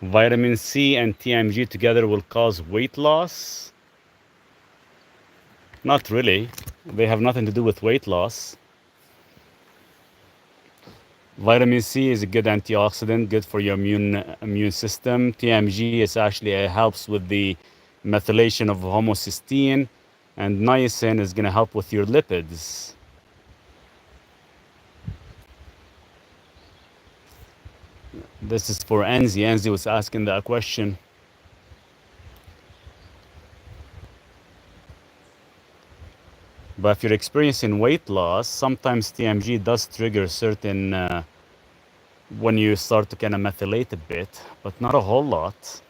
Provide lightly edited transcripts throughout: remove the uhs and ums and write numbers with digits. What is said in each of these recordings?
Vitamin C and TMG together will cause weight loss? Not really. They have nothing to do with weight loss. Vitamin C is a good antioxidant, good for your immune system. TMG is actually helps with the methylation of homocysteine, and niacin is going to help with your lipids. This is for Enzi. Enzi was asking that question. But if you're experiencing weight loss, sometimes TMG does trigger certain when you start to kind of methylate a bit, but not a whole lot.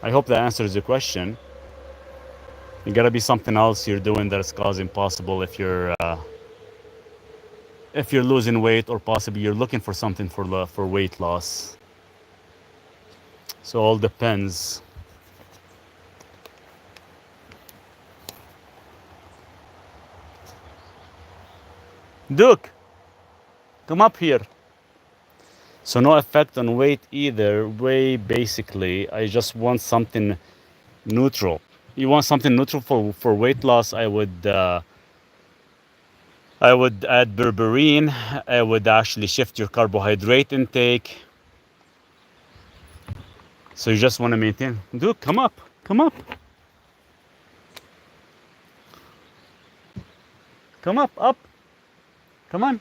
I hope that answers your question. It gotta be something else you're doing that's causing possible if you're losing weight, or possibly you're looking for something for weight loss. So all depends. Duke, come up here. So no effect on weight either way. Basically, I just want something neutral. You want something neutral for weight loss? I would add berberine. I would actually shift your carbohydrate intake. So you just want to maintain. Dude, come up. Come up. Come up. Come on.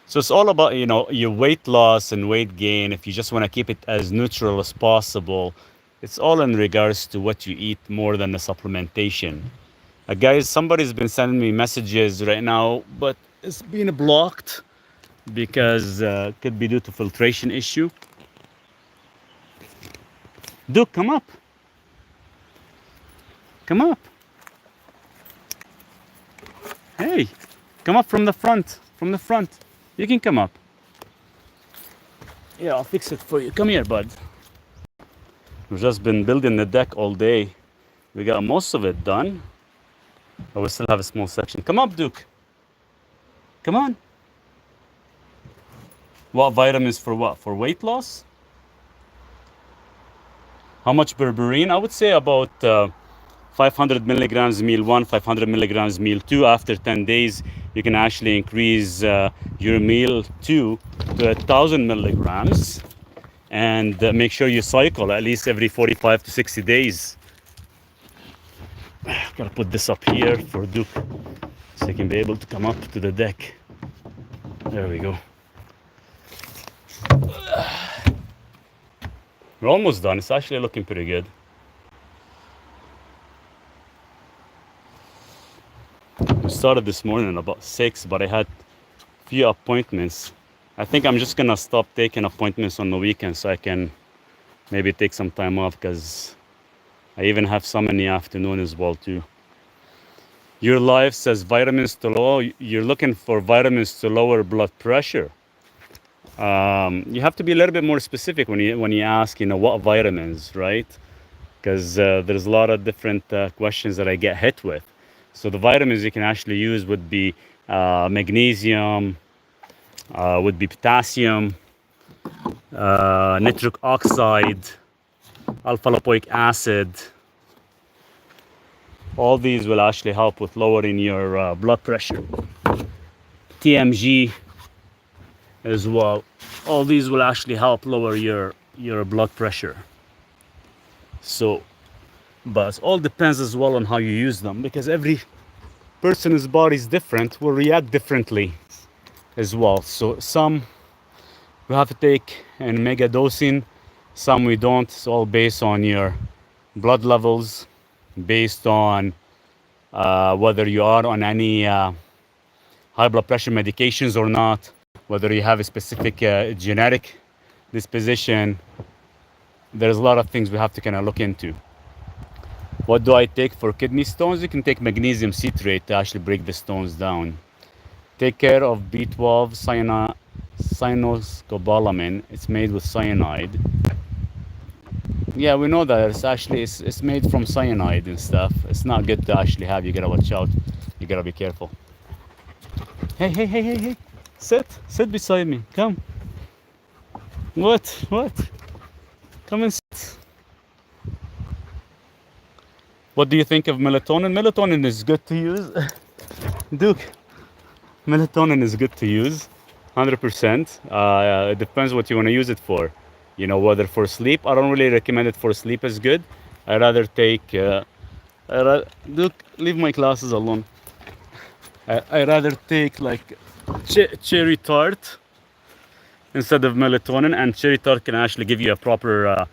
So it's all about, your weight loss and weight gain. If you just want to keep it as neutral as possible, it's all in regards to what you eat more than the supplementation. Guys, somebody's been sending me messages right now, but it's being blocked because could be due to filtration issue. Duke, come up. Come up. Hey, come up from the front. From the front. You can come up. Yeah, I'll fix it for you. Come here, bud. We've just been building the deck all day. We got most of it done, but we still have a small section. Come up, Duke. Come on. What vitamins for what? For weight loss? How much berberine? I would say about 500 milligrams meal 1, 500 milligrams meal 2. After 10 days, you can actually increase your meal 2 to 1,000 milligrams, and make sure you cycle at least every 45 to 60 days. Gotta put this up here for Duke so he can be able to come up to the deck. There we go. We're almost done. It's actually looking pretty good. We started this morning about 6, but I had a few appointments. I think I'm just gonna stop taking appointments on the weekend so I can maybe take some time off, because I even have some in the afternoon as well too. Your life says vitamins to lower. You're looking for vitamins to lower blood pressure. You have to be a little bit more specific when you ask, what vitamins, right? Because there's a lot of different questions that I get hit with. So the vitamins you can actually use would be magnesium, would be potassium, nitric oxide, alpha-lipoic acid. All these will actually help with lowering your blood pressure. TMG as well. All these will actually help lower your blood pressure. So, but it all depends as well on how you use them, because every person's body is different, will react differently as well. So some we have to take in mega dosing, some we don't. It's all based on your blood levels, based on whether you are on any high blood pressure medications or not, whether you have a specific genetic disposition. There's a lot of things we have to kind of look into. What do I take for kidney stones? You can take magnesium citrate to actually break the stones down. Take care of B12 cynoscobalamin. It's made with cyanide. Yeah, we know that it's made from cyanide and stuff. It's not good to actually have. You gotta watch out. You gotta be careful. Hey, hey, hey, hey, hey. Sit beside me. Come. What? Come and sit. What do you think of melatonin? Melatonin is good to use. Duke, melatonin is good to use. 100%. It depends what you want to use it for. You know, whether for sleep. I don't really recommend it for sleep as good. I rather take. Duke, leave my glasses alone. I rather take like cherry tart instead of melatonin, and cherry tart can actually give you a proper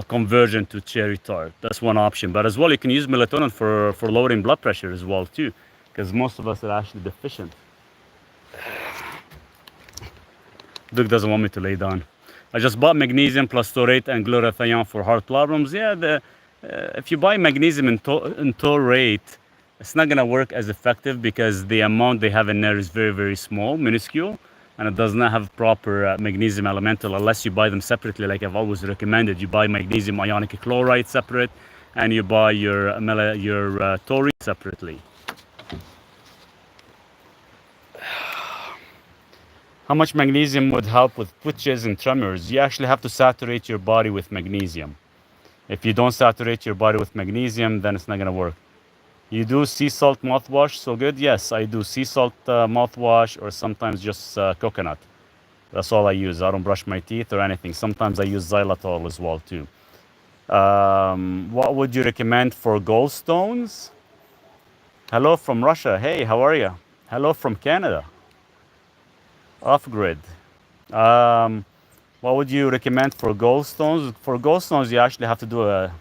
conversion to cherry tart. That's one option. But as well, you can use melatonin for lowering blood pressure as well too, because most of us are actually deficient. Duke doesn't want me to lay down. I just bought magnesium plus taurate and glutathione for heart problems. Yeah, if you buy magnesium and taurate, it's not gonna work as effective because the amount they have in there is very, very small, minuscule, and it does not have proper magnesium elemental unless you buy them separately. Like I've always recommended, you buy magnesium ionic chloride separate, and you buy your taurate separately. How much magnesium would help with twitches and tremors? You actually have to saturate your body with magnesium. If you don't saturate your body with magnesium, then it's not gonna work. You do sea salt mouthwash, so good? Yes, I do sea salt mouthwash, or sometimes just coconut. That's all I use. I don't brush my teeth or anything. Sometimes I use xylitol as well too. What would you recommend for gallstones? Hello from Russia. Hey, how are you? Hello from Canada. Off grid. What would you recommend for gallstones? For gallstones, you actually have to do a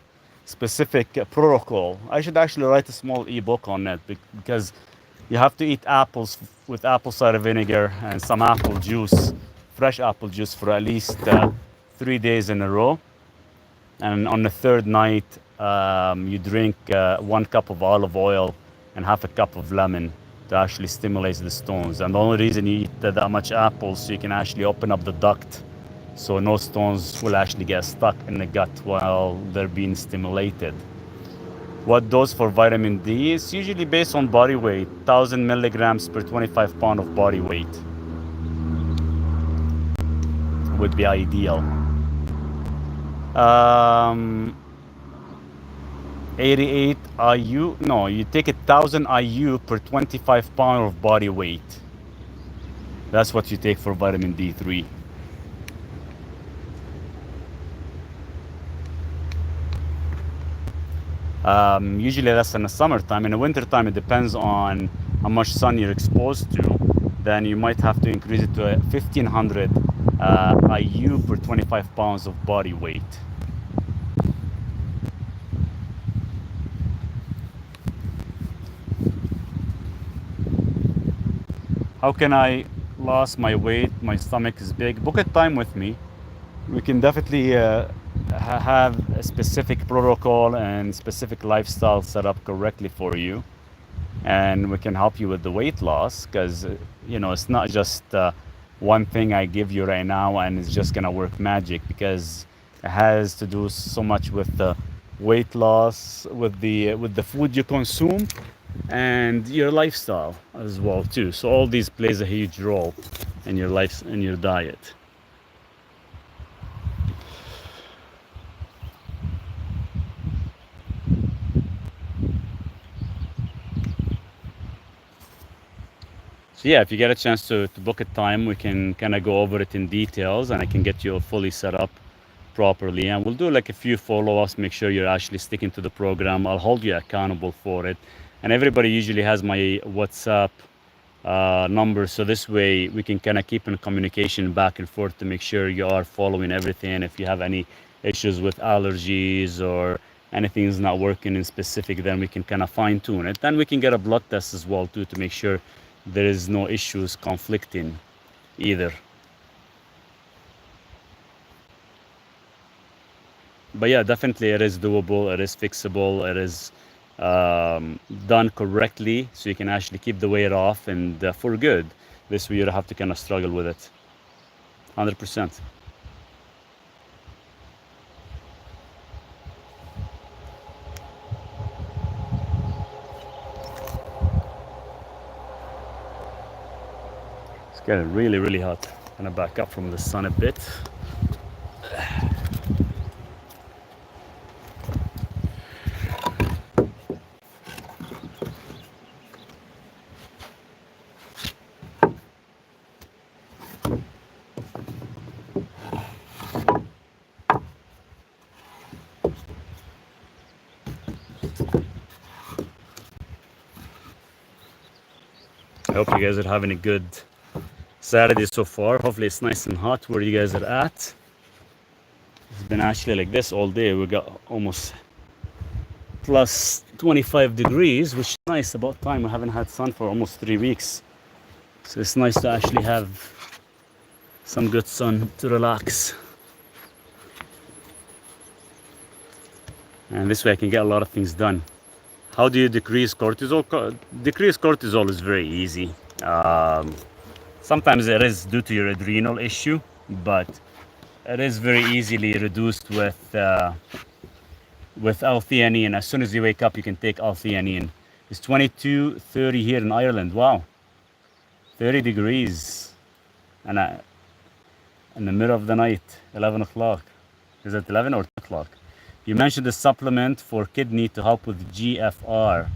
specific protocol. I should actually write a small ebook on it because you have to eat apples with apple cider vinegar and some apple juice, fresh apple juice, for at least 3 days in a row. And on the third night, you drink 1 cup of olive oil and half a cup of lemon to actually stimulate the stones. And the only reason you eat that much apples so you can actually open up the duct so no stones will actually get stuck in the gut while they're being stimulated. What dose for vitamin D? It's usually based on body weight, 1,000 milligrams per 25 pound of body weight would be ideal. 88 IU? No, you take 1,000 IU per 25 pound of body weight. That's what you take for vitamin D3. Usually that's in the summertime. In the wintertime, it depends on how much sun you're exposed to. Then you might have to increase it to 1,500 IU per 25 pounds of body weight. How can I lose my weight? My stomach is big. Book a time with me. We can definitely have a specific protocol and specific lifestyle set up correctly for you. And we can help you with the weight loss because, you know, it's not just one thing I give you right now and it's just going to work magic, because it has to do so much with the weight loss, with the food you consume, and your lifestyle as well too. So all these plays a huge role in your life, in your diet. So yeah, if you get a chance to book a time, we can kind of go over it in details and I can get you fully set up properly, and we'll do like a few follow-ups, make sure you're actually sticking to the program. I'll hold you accountable for it. And everybody usually has my WhatsApp number, so this way we can kind of keep in communication back and forth to make sure you are following everything. If you have any issues with allergies or anything is not working in specific, then we can kind of fine-tune it. Then we can get a blood test as well too to make sure there is no issues conflicting either. But yeah, definitely it is doable, it is fixable, it is done correctly, so you can actually keep the weight off and for good. This way you don't have to kind of struggle with it. 100%. It's getting really, really hot. Gonna back up from the sun a bit. I hope you guys are having a good Saturday so far. Hopefully it's nice and hot where you guys are at. It's been actually like this all day. We got almost plus 25 degrees, which is nice. About time. We haven't had sun for almost 3 weeks. So it's nice to actually have some good sun to relax. And this way I can get a lot of things done. How do you decrease cortisol? Decrease cortisol is very easy. Sometimes it is due to your adrenal issue, but it is very easily reduced with L-theanine. As soon as you wake up, you can take L-theanine. It's 22:30 here in Ireland. Wow, 30 degrees, and in the middle of the night, 11 o'clock. Is it 11 or 2 o'clock? You mentioned the supplement for kidney to help with GFR.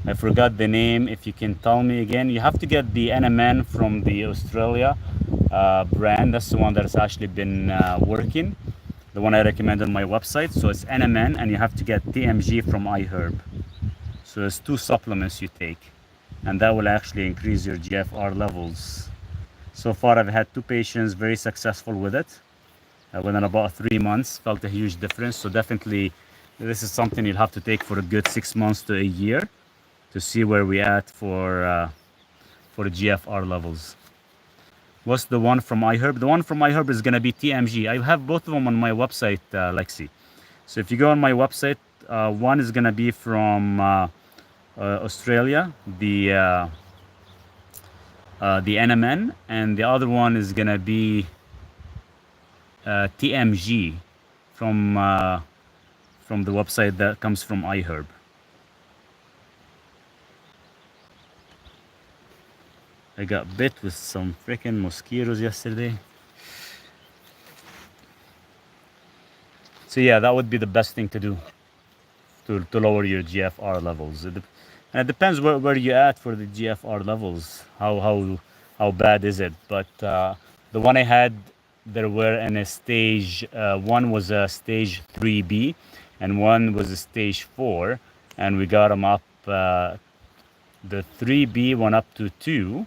I forgot the name. If you can tell me again, you have to get the NMN from the Australia brand. That's the one that's actually been working. The one I recommend on my website. So it's NMN, and you have to get TMG from iHerb. So there's 2 supplements you take, and that will actually increase your GFR levels. So far, I've had 2 patients very successful with it. Within about 3 months, felt a huge difference. So definitely, this is something you'll have to take for a good 6 months to a year to see where we at for the GFR levels. What's the one from iHerb? The one from iHerb is gonna be TMG. I have both of them on my website, Lexi. So if you go on my website, one is gonna be from Australia, the NMN, and the other one is gonna be TMG from the website that comes from iHerb. I got bit with some freaking mosquitoes yesterday. So yeah, that would be the best thing to do to lower your GFR levels. And it depends where you're at for the GFR levels. How bad is it? But the one I had, there were in a stage, one was a stage 3B and one was a stage 4, and we got them up. The 3B went up to 2,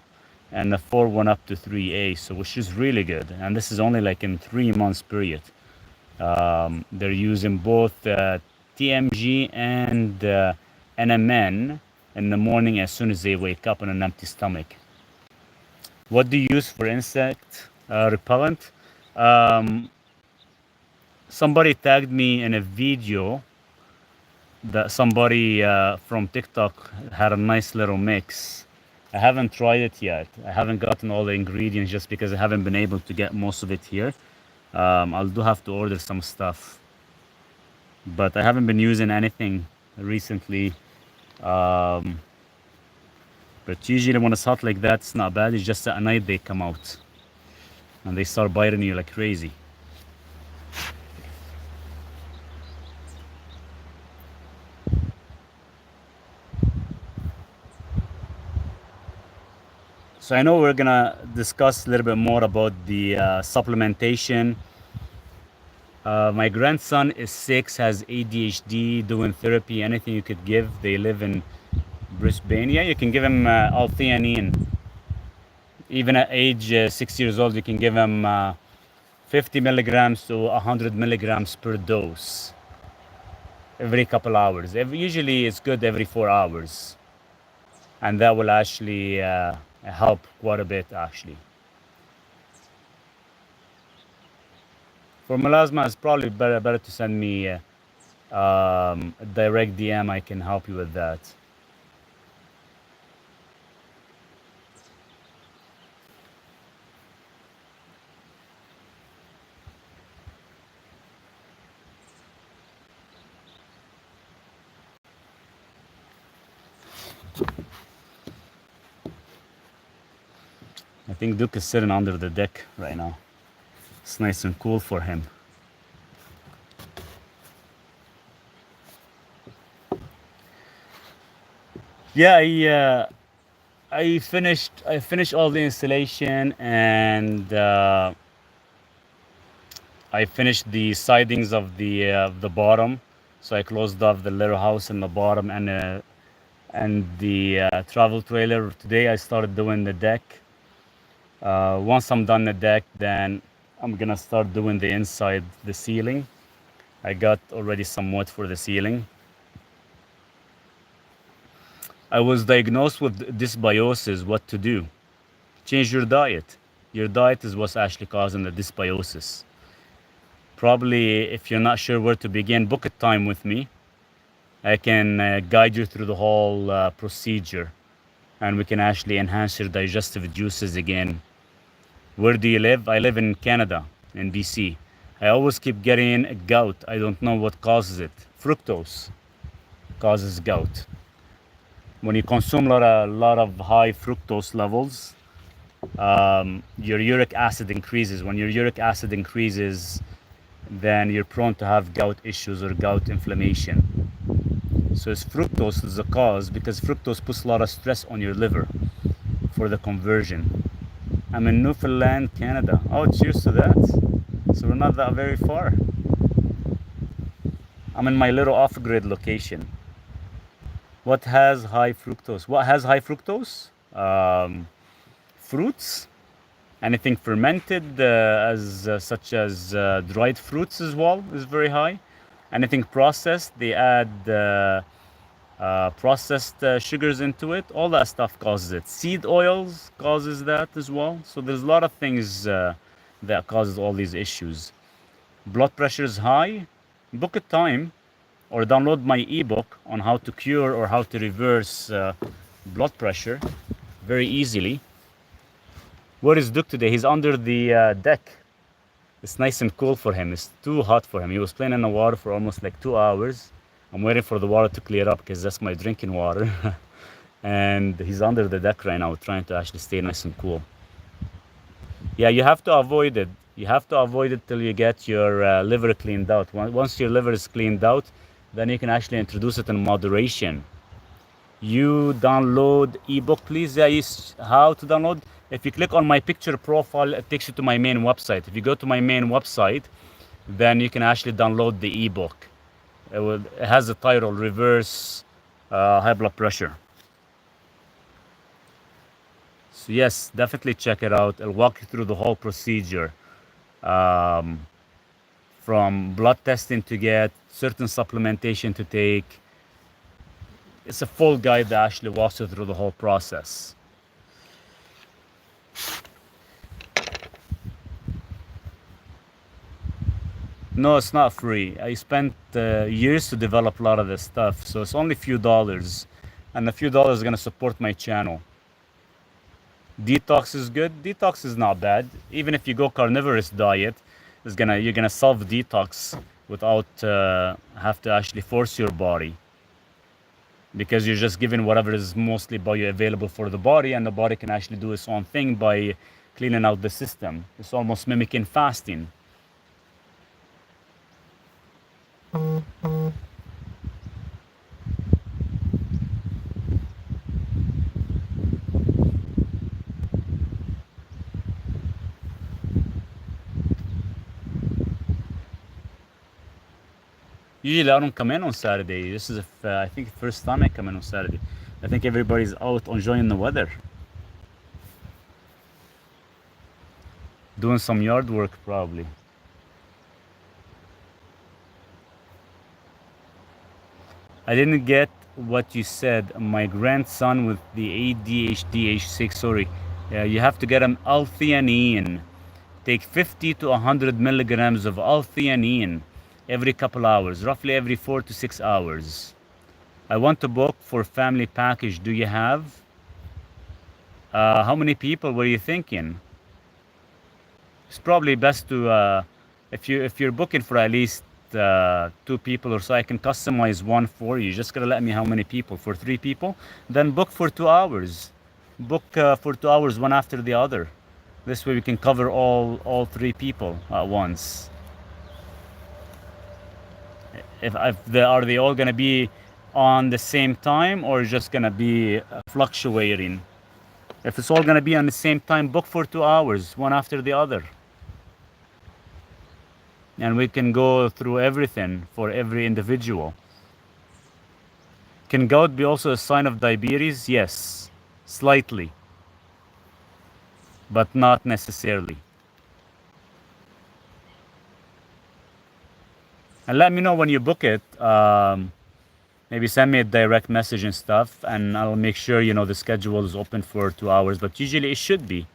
and the 4 went up to 3A, so which is really good. And this is only like in 3 months period. They're using both TMG and NMN in the morning as soon as they wake up on an empty stomach. What do you use for insect repellent? Somebody tagged me in a video that somebody from TikTok had a nice little mix. I haven't tried it yet. I haven't gotten all the ingredients just because I haven't been able to get most of it here. I'll do have to order some stuff, but I haven't been using anything recently. But usually when it's hot like that, it's not bad. It's just at night they come out and they start biting you like crazy. So I know we're gonna discuss a little bit more about the supplementation. My grandson is 6, has ADHD, doing therapy, anything you could give. They live in Brisbane. Yeah, you can give him L-theanine. Even at age 6 years old, you can give him 50 milligrams to 100 milligrams per dose every couple hours. Usually it's good every 4 hours. And that will actually help quite a bit, actually. For melasma, it's probably better to send me direct DM, I can help you with that. I think Duke is sitting under the deck right now. It's nice and cool for him. Yeah, I finished all the installation, and I finished the sidings of the bottom. So I closed off the little house in the bottom, and the travel trailer. Today I started doing the deck. Once I'm done the deck, then I'm gonna start doing the inside, the ceiling. I got already some wood for the ceiling. I was diagnosed with dysbiosis. What to do? Change your diet. Your diet is what's actually causing the dysbiosis. Probably, if you're not sure where to begin, book a time with me. I can guide you through the whole procedure, and we can actually enhance your digestive juices again. Where do you live? I live in Canada, in BC. I always keep getting gout. I don't know what causes it. Fructose causes gout. When you consume a lot of high fructose levels, your uric acid increases. When your uric acid increases, then you're prone to have gout issues or gout inflammation. So it's fructose is the cause, because fructose puts a lot of stress on your liver for the conversion. I'm in Newfoundland, Canada. Oh, cheers to that. So we're not that very far. I'm in my little off-grid location. What has high fructose? What has high fructose? Fruits, anything fermented, such as dried fruits as well, is very high. Anything processed, they add processed sugars into it. All that stuff causes it. Seed oils causes that as well. So there's a lot of things that causes all these issues. Blood pressure is high. Book a time, or download my ebook on how to cure or how to reverse blood pressure very easily. Where is Duke today? He's under the deck. It's nice and cool for him. It's too hot for him. He was playing in the water for almost like 2 hours. I'm waiting for the water to clear up because that's my drinking water. And he's under the deck right now, trying to actually stay nice and cool. Yeah, you have to avoid it. You have to avoid it till you get your liver cleaned out. Once your liver is cleaned out, then you can actually introduce it in moderation. You download ebook, please. Yeah, how to download? If you click on my picture profile, it takes you to my main website. If you go to my main website, then you can actually download the ebook. It has the title Reverse High Blood Pressure. So yes, definitely check it out. I'll walk you through the whole procedure, from blood testing to get certain supplementation to take. It's a full guide that actually walks you through the whole process. No, it's not free. I spent years to develop a lot of this stuff, so it's only a few dollars, and a few dollars is gonna support my channel. Detox is good. Detox is not bad. Even if you go carnivorous diet, you're gonna solve detox without have to actually force your body, because you're just given whatever is mostly bioavailable for the body, and the body can actually do its own thing by cleaning out the system. It's almost mimicking fasting. Usually I don't come in on Saturday. This is, I think, the first time I come in on Saturday. I think everybody's out enjoying the weather. Doing some yard work, probably. I didn't get what you said. My grandson with the ADHD, age 6, sorry. You have to get him L-theanine. Take 50 to 100 milligrams of L-theanine every couple hours, roughly every 4 to 6 hours. I want to book for family package. Do you have? How many people were you thinking? It's probably best to, if you're booking for at least 2 people or so, I can customize one for you. Just gotta let me how many people. For 3 people, then book for 2 hours. Book for 2 hours, one after the other. This way we can cover all 3 people at once. If are they all gonna be on the same time or just gonna be fluctuating? If it's all gonna be on the same time, book for 2 hours, one after the other. And we can go through everything for every individual. Can gout be also a sign of diabetes? Yes, slightly, but not necessarily. And let me know when you book it. Maybe send me a direct message and stuff, and I'll make sure the schedule is open for 2 hours. But usually it should be.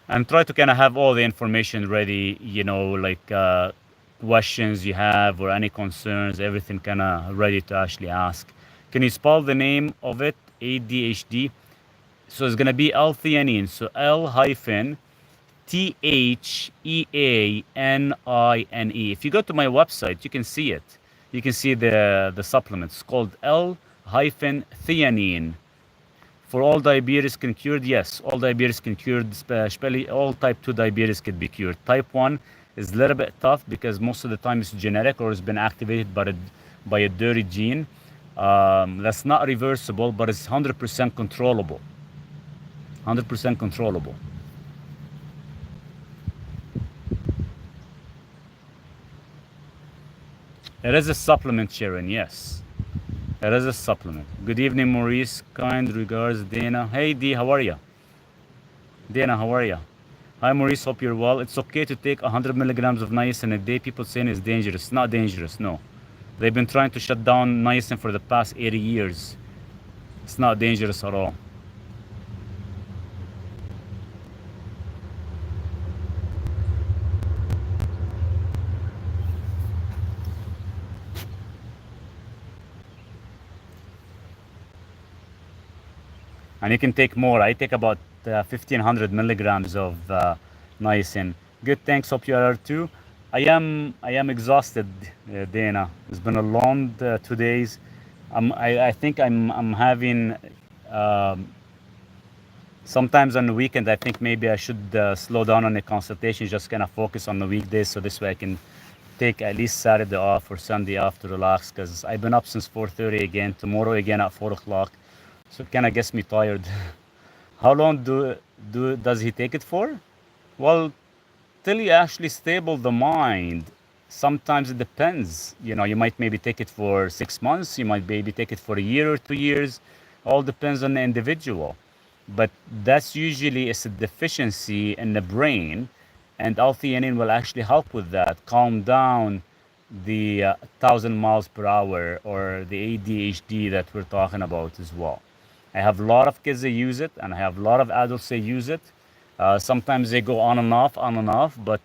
And try to kind of have all the information ready, like questions you have or any concerns, everything kind of ready to actually ask. Can you spell the name of it? ADHD. So it's going to be L-theanine. So L-theanine. If you go to my website, you can see it. You can see the supplement. It's called L-theanine. For all diabetes can cured? Yes, all diabetes can cured, especially all type 2 diabetes can be cured. Type 1 is a little bit tough because most of the time it's genetic or it's been activated by a dirty gene. That's not reversible, but it's 100% controllable. 100% controllable. It is a supplement, Sharon, yes. It is a supplement. Good evening, Maurice. Kind regards, Dana. Hey, D, how are you? Dana, how are you? Hi, Maurice. Hope you're well. It's okay to take 100 milligrams of niacin a day. People saying it's dangerous. It's not dangerous, no. They've been trying to shut down niacin for the past 80 years. It's not dangerous at all. And you can take more. I take about 1,500 milligrams of niacin. Good, thanks. Hope you are too. I am exhausted, Dana. It's been a long 2 days. I think I'm having. Sometimes on the weekend, I think maybe I should slow down on the consultation, just kind of focus on the weekdays, so this way I can take at least Saturday off or Sunday off to relax. Because I've been up since 4:30 again. Tomorrow again at 4 o'clock. So it kind of gets me tired. How long does he take it for? Well, till you actually stable the mind. Sometimes it depends. You might maybe take it for 6 months. You might maybe take it for a year or 2 years. All depends on the individual. But that's usually it's a deficiency in the brain, and L-theanine will actually help with that. Calm down the 1,000 miles per hour or the ADHD that we're talking about as well. I have a lot of kids that use it, and I have a lot of adults that use it. Sometimes they go on and off, but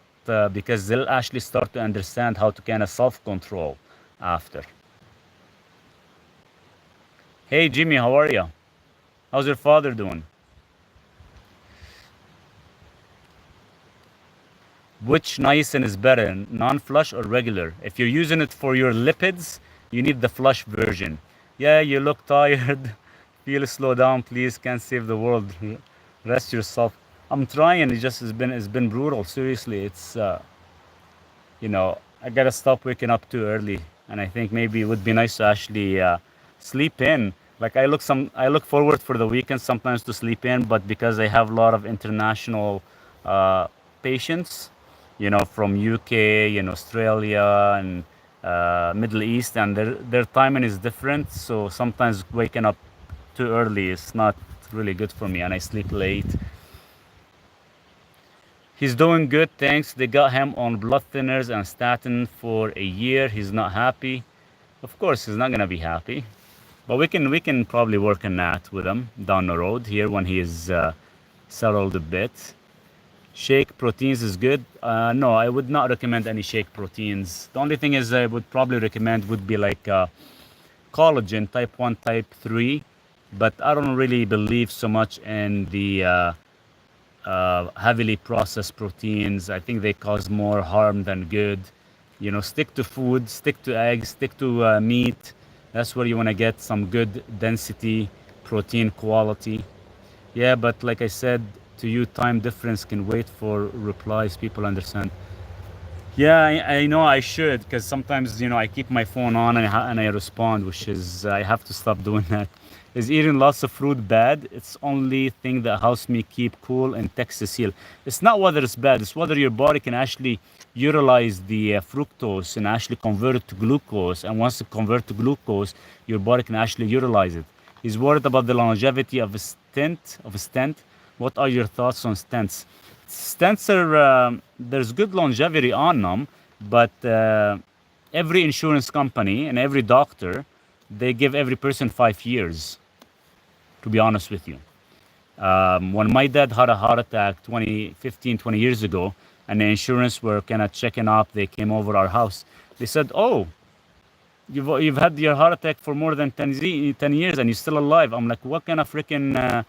because they'll actually start to understand how to kind of self-control after. Hey, Jimmy, how are you? How's your father doing? Which niacin is better, non-flush or regular? If you're using it for your lipids, you need the flush version. Yeah, you look tired. Feel slow down, please. Can't save the world. Rest yourself. I'm trying. It's been brutal. Seriously, it's I gotta stop waking up too early, and I think maybe it would be nice to actually sleep in. Like I look forward for the weekend sometimes to sleep in, but because I have a lot of international patients, from UK, Australia and Middle East, and their timing is different. So sometimes waking up too early is not really good for me, and I sleep late. He's doing good, thanks. They got him on blood thinners and statin for a year. He's not happy. Of course, he's not gonna be happy, but we can probably work on that with him down the road here when he is settled a bit. Shake proteins is good. No, I would not recommend any shake proteins. The only thing is I would probably recommend would be like collagen type 1, type 3, but I don't really believe so much in the heavily processed proteins. I think they cause more harm than good. You know, stick to food, stick to eggs, stick to meat. That's where you want to get some good density, protein quality. Yeah, but like I said to you, time difference can wait for replies. People understand. Yeah, I know I should, because sometimes, I keep my phone on and I respond, which is, I have to stop doing that. Is eating lots of fruit bad? It's only thing that helps me keep cool in Texas here. It's not whether it's bad, it's whether your body can actually utilize the fructose and actually convert it to glucose. And once it convert to glucose, your body can actually utilize it. He's worried about the longevity of a stent. What are your thoughts on stents? Stents are there's good longevity on them, but every insurance company and every doctor, they give every person 5 years. To be honest with you, when my dad had a heart attack 20 years ago, and the insurance were kind of checking up, they came over our house. They said, "Oh, you've had your heart attack for more than 10 years and you're still alive." I'm like, what kind of freaking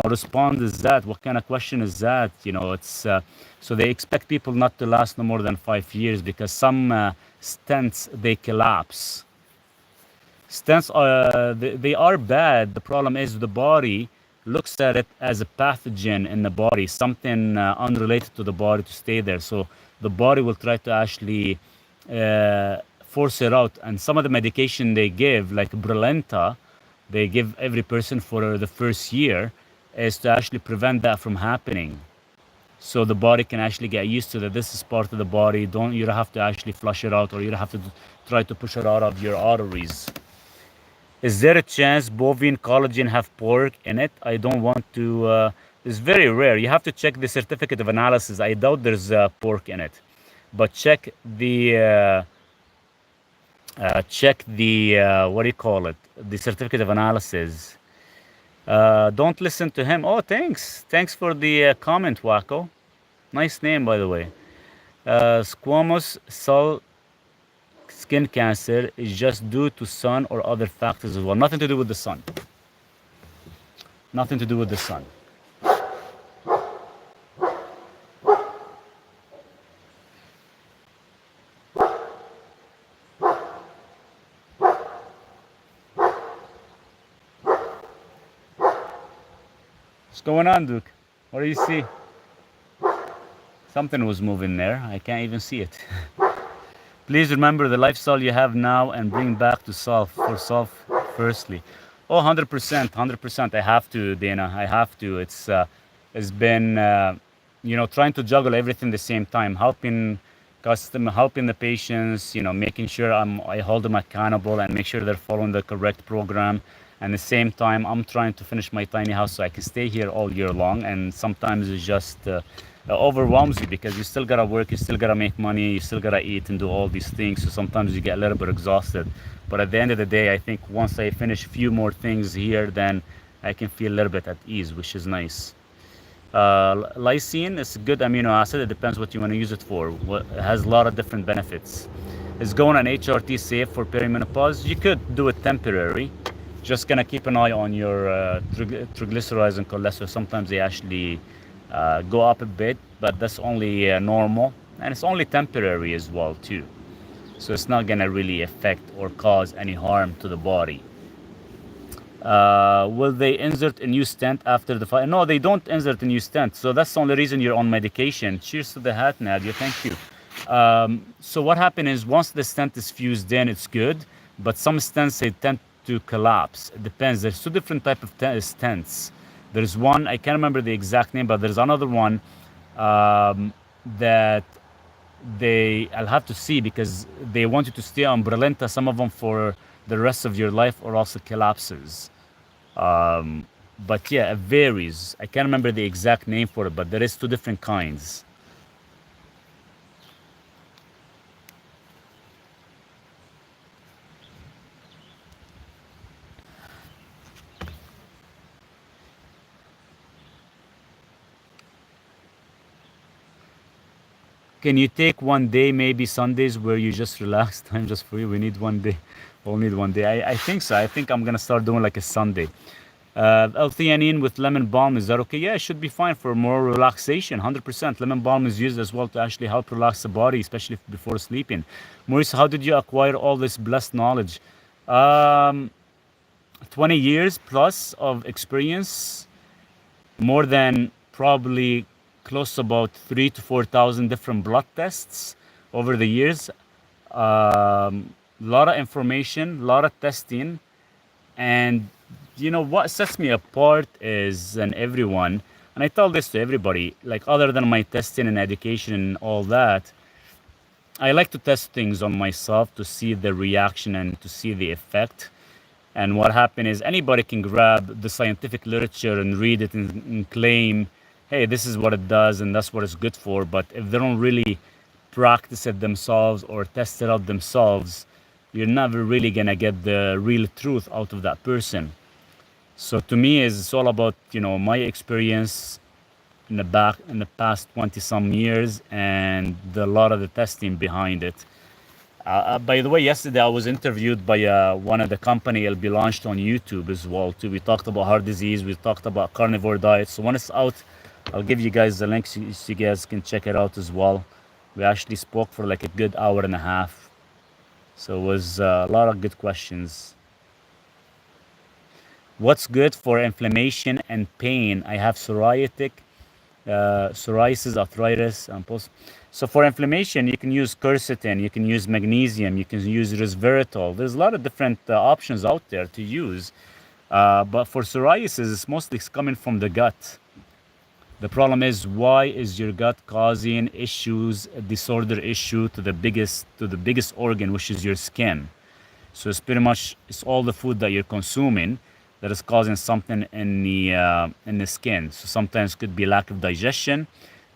respond is that? What kind of question is that? It's so they expect people not to last no more than 5 years, because some stents, they collapse. Stents are they are bad. The problem is the body looks at it as a pathogen in the body, something unrelated to the body to stay there. So the body will try to actually force it out. And some of the medication they give, like Brilinta, they give every person for the first year, is to actually prevent that from happening. So the body can actually get used to that. This is part of the body. You don't have to actually flush it out, or you don't have to try to push it out of your arteries. Is there a chance bovine collagen have pork in it? I don't want to. It's very rare. You have to check the certificate of analysis. I doubt there's pork in it, but check the what do you call it? The certificate of analysis. Don't listen to him. Oh, thanks for the comment, Wacko. Nice name, by the way. Squamous cell skin cancer is just due to sun or other factors as well. Nothing to do with the sun. Nothing to do with the sun. What's going on, Duke? What do you see? Something was moving there. I can't even see it. Please remember the lifestyle you have now and bring back to self firstly. Oh, 100%, 100%. I have to, Dana. I have to. It's been, trying to juggle everything at the same time, helping the patients, making sure I hold them accountable and make sure they're following the correct program. And at the same time, I'm trying to finish my tiny house so I can stay here all year long. And sometimes it just overwhelms you, because you still gotta work, you still gotta make money, you still gotta eat and do all these things. So sometimes you get a little bit exhausted. But at the end of the day, I think once I finish a few more things here, then I can feel a little bit at ease, which is nice. Lysine is a good amino acid. It depends what you want to use it for. It has a lot of different benefits. Is going on HRT safe for perimenopause? You could do it temporary. Just gonna keep an eye on your triglycerides and cholesterol. Sometimes they actually go up a bit, but that's only normal, and it's only temporary as well too. So it's not gonna really affect or cause any harm to the body. Will they insert a new stent after the fight? No, they don't insert a new stent. So that's the only reason you're on medication. Cheers to the hat, Nadia. Thank you. So what happened is, once the stent is fused in, it's good. But some stents, they tend to collapse. It depends. There's two different type of stents. There's one, I can't remember the exact name, but there's another one that I'll have to see, because they want you to stay on Brilinta, some of them, for the rest of your life, or else it collapses. But yeah, it varies. I can't remember the exact name for it, but there is two different kinds. Can you take one day, maybe Sundays, where you just relax, time just for you? We need one day. We'll need one day. I think so. I think I'm gonna start doing like a Sunday. L-theanine with lemon balm, is that okay? Yeah, it should be fine for more relaxation. 100%. Lemon balm is used as well to actually help relax the body, especially before sleeping. Maurice, how did you acquire all this blessed knowledge? Um, 20 years plus of experience, more than probably close to about 3 to 4 thousand different blood tests over the years. A lot of information, a lot of testing, and you know what sets me apart is, and everyone, and I tell this to everybody, like other than my testing and education and all that, I like to test things on myself to see the reaction and to see the effect. And what happened is anybody can grab the scientific literature and read it and claim, hey, this is what it does and that's what it's good for. But if they don't really practice it themselves or test it out themselves, you're never really gonna get the real truth out of that person. So to me, it's all about, you know, my experience in the past 20 some years and a lot of the testing behind it. By the way, yesterday I was interviewed by one of the company. It'll be launched on YouTube as well too. We talked about heart disease. We talked about carnivore diet. So when it's out, I'll give you guys the link so you guys can check it out as well. We actually spoke for like a good hour and a half. So it was a lot of good questions. What's good for inflammation and pain? I have psoriasis, arthritis, and post. So for inflammation, you can use quercetin, you can use magnesium, you can use resveratrol. There's a lot of different options out there to use. But for psoriasis, it's mostly coming from the gut. The problem is, why is your gut causing issues, a disorder issue to the biggest organ, which is your skin? So it's pretty much it's all the food that you're consuming that is causing something in the skin. So sometimes could be lack of digestion,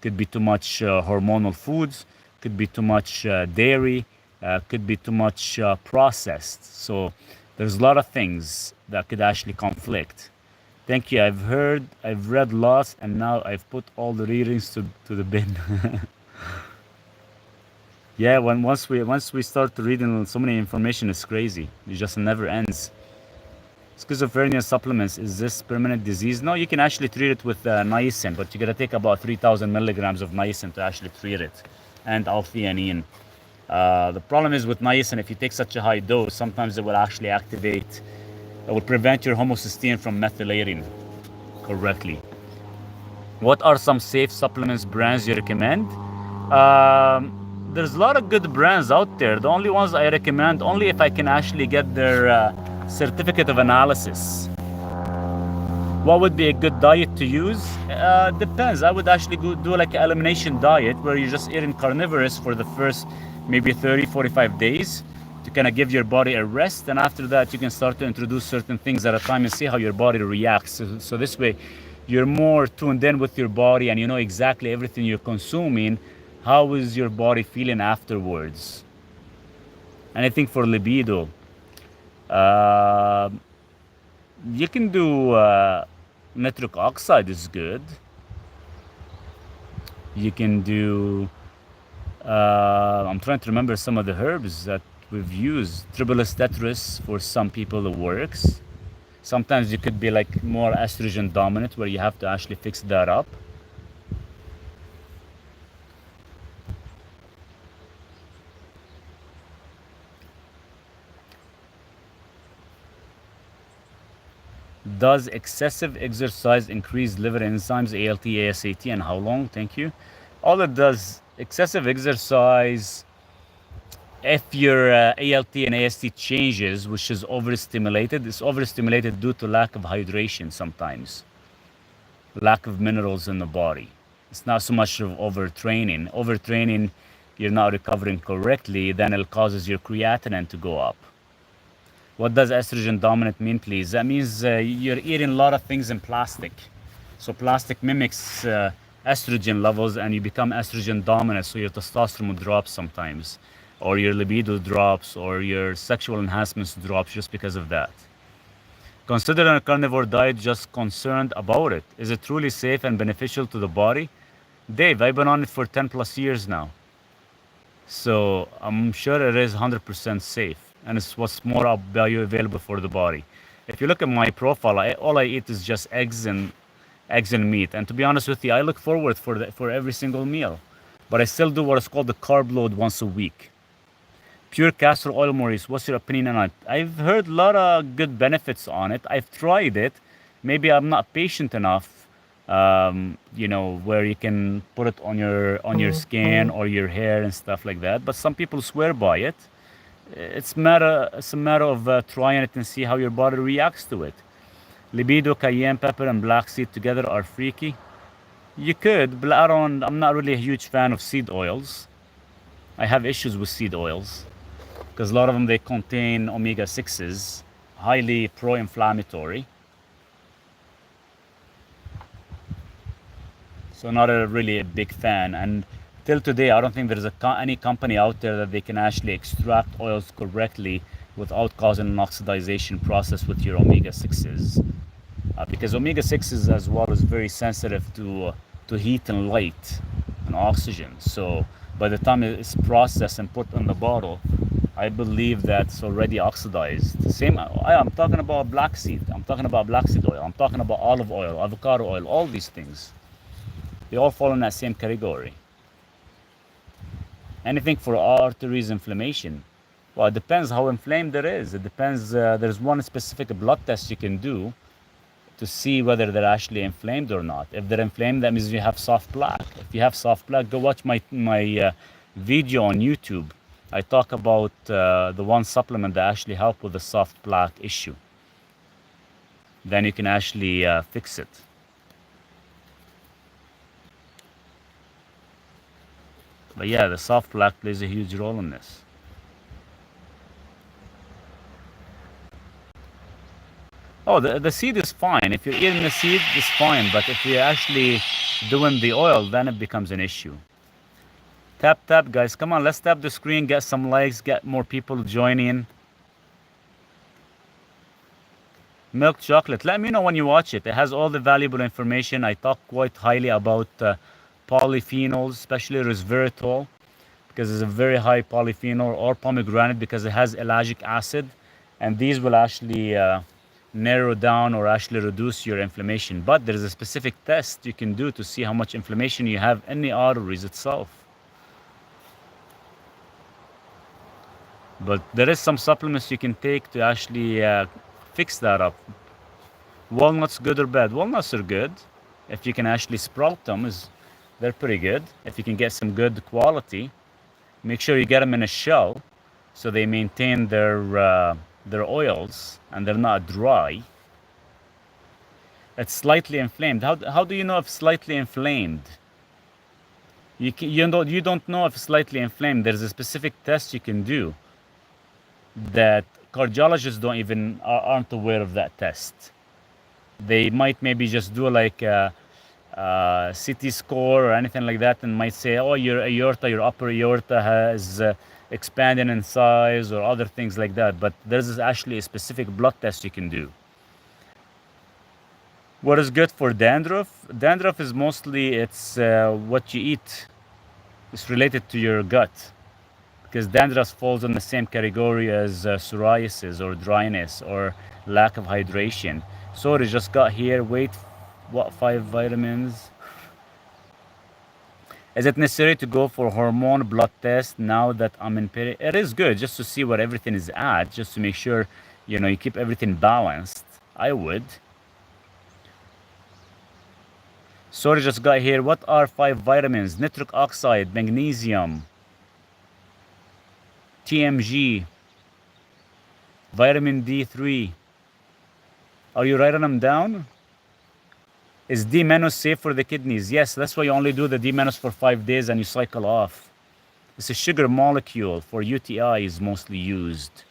could be too much hormonal foods, could be too much dairy, could be too much processed. So there's a lot of things that could actually conflict. Thank you. I've read lots, and now I've put all the readings to the bin. Yeah, once we start reading so many information, it's crazy. It just never ends. Schizophrenia supplements, is this permanent disease? No, you can actually treat it with niacin, but you gotta take about 3,000 milligrams of niacin to actually treat it, and L-theanine. The problem is with niacin, if you take such a high dose, sometimes it will actually activate, it will prevent your homocysteine from methylating correctly. What are some safe supplements brands you recommend? There's a lot of good brands out there. The only ones I recommend, only if I can actually get their certificate of analysis. What would be a good diet to use? Depends. I would actually do like an elimination diet where you're just eating carnivorous for the first maybe 30, 45 days to kind of give your body a rest. And after that, you can start to introduce certain things at a time and see how your body reacts. So this way, you're more tuned in with your body and you know exactly everything you're consuming. How is your body feeling afterwards? And I think for libido, uh, you can do nitric oxide is good. You can do. I'm trying to remember some of the herbs that we've used. Tribulus tetris for some people it works. Sometimes you could be like more estrogen dominant where you have to actually fix that up. Does excessive exercise increase liver enzymes, ALT, ASAT, and how long? Thank you. All it does, excessive exercise, if your ALT and AST changes, which is overstimulated, it's overstimulated due to lack of hydration sometimes, lack of minerals in the body. It's not so much of overtraining. Overtraining, you're not recovering correctly, then it causes your creatinine to go up. What does estrogen dominant mean, please? That means you're eating a lot of things in plastic. So plastic mimics estrogen levels and you become estrogen dominant. So your testosterone drops sometimes, or your libido drops, or your sexual enhancements drops just because of that. Considering a carnivore diet, just concerned about it. Is it truly safe and beneficial to the body? Dave, I've been on it for 10 plus years now. So I'm sure it is 100% safe, and it's what's more bioavailable for the body. If you look at my profile, all I eat is just eggs and meat. And to be honest with you, I look forward for every single meal, but I still do what is called the carb load once a week. Pure castor oil, Maurice, what's your opinion on it? I've heard a lot of good benefits on it. I've tried it. Maybe I'm not patient enough, where you can put it on your skin or your hair and stuff like that. But some people swear by it. It's a matter of trying it and see how your body reacts to it. Libido, cayenne pepper, and black seed together are freaky. You could, but I'm not really a huge fan of seed oils. I have issues with seed oils because a lot of them they contain omega 6s, highly pro-inflammatory. So not really a big fan. And till today, I don't think there's any company out there that they can actually extract oils correctly without causing an oxidization process with your omega 6s. Because omega 6s as well is very sensitive to heat and light and oxygen. So by the time it's processed and put in the bottle, I believe that's already oxidized. I'm talking about black seed. I'm talking about black seed oil. I'm talking about olive oil, avocado oil, all these things. They all fall in that same category. Anything for arteries inflammation. Well, it depends how inflamed it is. It depends. There's one specific blood test you can do to see whether they're actually inflamed or not. If they're inflamed, that means you have soft plaque. If you have soft plaque, go watch my video on YouTube. I talk about the one supplement that actually helps with the soft plaque issue. Then you can actually fix it. But yeah, the soft plaque plays a huge role in this. Oh, the seed is fine. If you're eating the seed, it's fine. But if you're actually doing the oil, then it becomes an issue. Tap, tap, guys. Come on, let's tap the screen, get some likes, get more people joining. Milk chocolate. Let me know when you watch it. It has all the valuable information. I talk quite highly about polyphenols, especially resveratrol, because it's a very high polyphenol, or pomegranate because it has ellagic acid, and these will actually narrow down or actually reduce your inflammation. But there is a specific test you can do to see how much inflammation you have in the arteries itself. But there is some supplements you can take to actually fix that up. Walnuts, good or bad? Walnuts are good. If you can actually sprout them, they're pretty good. If you can get some good quality, make sure you get them in a shell so they maintain their oils and they're not dry. It's slightly inflamed. How do you know if slightly inflamed? You don't know if slightly inflamed. There's a specific test you can do that cardiologists aren't aware of that test. They might maybe just do like a CT score or anything like that, and might say, oh, your upper aorta has expanded in size, or other things like that. But there's actually a specific blood test you can do. What is good for dandruff? Dandruff is mostly what you eat. It's related to your gut, because dandruff falls in the same category as psoriasis or dryness or lack of hydration. Sorry, just got here. Wait, what 5 vitamins? Is it necessary to go for hormone blood test now that I'm in period? It is good just to see what everything is at, just to make sure you keep everything balanced. I would. Sorry, just got here. What are 5 vitamins? Nitric oxide, magnesium, TMG, vitamin D3. Are you writing them down? Is D- safe for the kidneys? Yes, that's why you only do the D- for 5 days and you cycle off. It's a sugar molecule for UTIs mostly used.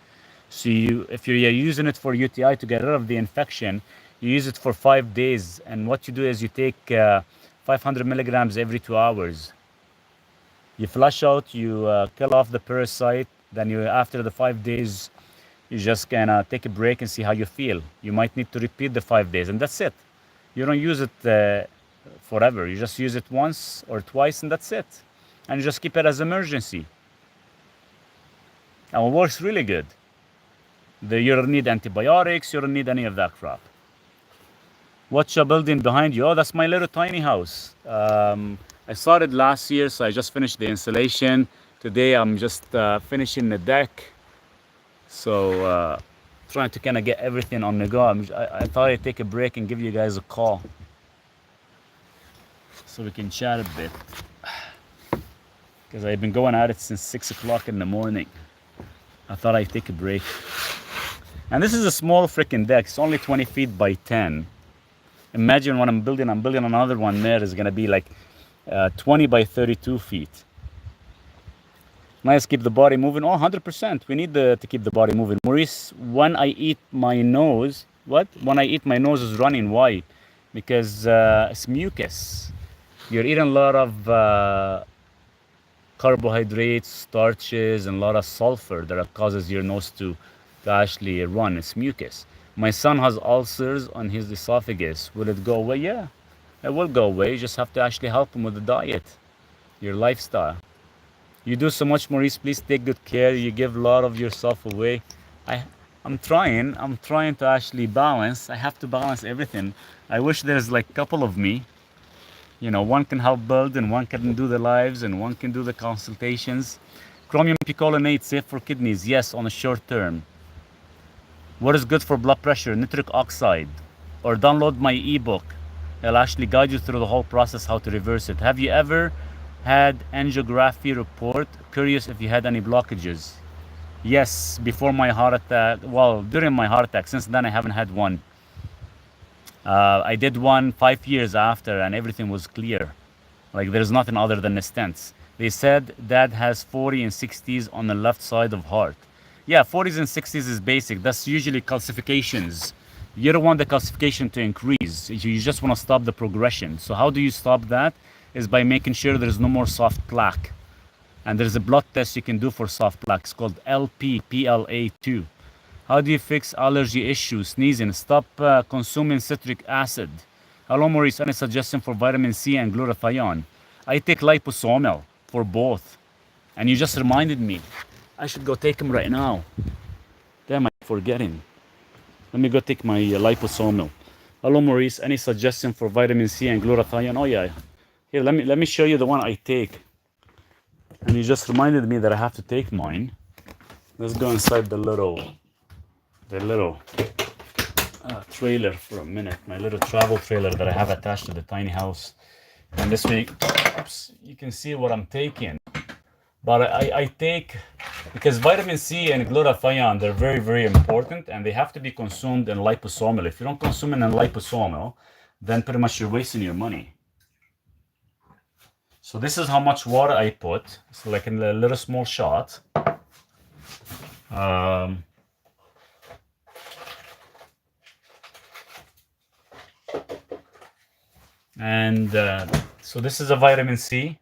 So if you're using it for UTI to get rid of the infection, you use it for 5 days. And what you do is you take 500 milligrams every 2 hours. You flush out, you kill off the parasite. Then after the 5 days, you just can take a break and see how you feel. You might need to repeat the 5 days, and that's it. You don't use it forever. You just use it once or twice, and that's it. And you just keep it as emergency. And it works really good. You don't need antibiotics, you don't need any of that crap. What's your building behind you? Oh, that's my little tiny house. I started last year, so I just finished the installation. Today I'm just finishing the deck. So trying to kind of get everything on the go. I thought I'd take a break and give you guys a call so we can chat a bit. Because I've been going at it since 6 o'clock in the morning. I thought I'd take a break. And this is a small freaking deck. It's only 20 feet by 10. Imagine what I'm building another one there. Is gonna be like 20 by 32 feet. Nice, keep the body moving. Oh, 100%. We need to keep the body moving. Maurice, when I eat my nose, what? When I eat my nose is running. Why? Because it's mucus. You're eating a lot of carbohydrates, starches, and a lot of sulfur that causes your nose to actually run. It's mucus. My son has ulcers on his esophagus. Will it go away? Yeah, it will go away. You just have to actually help him with the diet, your lifestyle. You do so much, Maurice. Please take good care. You give a lot of yourself away. I'm trying to actually balance. I have to balance everything. I wish there's like a couple of me. You know, one can help build and one can do the lives and one can do the consultations. Chromium picolinate, safe for kidneys. Yes, on the short term. What is good for blood pressure? Nitric oxide. Or download my ebook. It'll actually guide you through the whole process how to reverse it. Have you ever had angiography report? Curious if you had any blockages. Yes, before my heart attack. Well, during my heart attack. Since then I haven't had one. I did one 5 years after and everything was clear. Like there's nothing other than the stents. They said Dad has 40 and 60s on the left side of heart. Yeah, 40s and 60s is basic. That's usually calcifications. You don't want the calcification to increase. You just want to stop the progression. So how do you stop that? Is by making sure there's no more soft plaque. And there's a blood test you can do for soft plaque. It's called LP-PLA2. How do you fix allergy issues? Sneezing. Stop consuming citric acid. Hello, Maurice. Any suggestion for vitamin C and glutathione? I take liposomal for both. And you just reminded me. I should go take them right now. Damn, I'm forgetting. Let me go take my liposomal. Hello, Maurice. Any suggestion for vitamin C and glutathione? Oh yeah. Here, let me show you the one I take. And you just reminded me that I have to take mine. Let's go inside the little trailer for a minute. My little travel trailer that I have attached to the tiny house. And this week, oops, you can see what I'm taking. But I take, because vitamin C and glutathione, they're very, very important and they have to be consumed in liposomal. If you don't consume it in liposomal, then pretty much you're wasting your money. So this is how much water I put. It's like in a little small shot. So this is a vitamin C.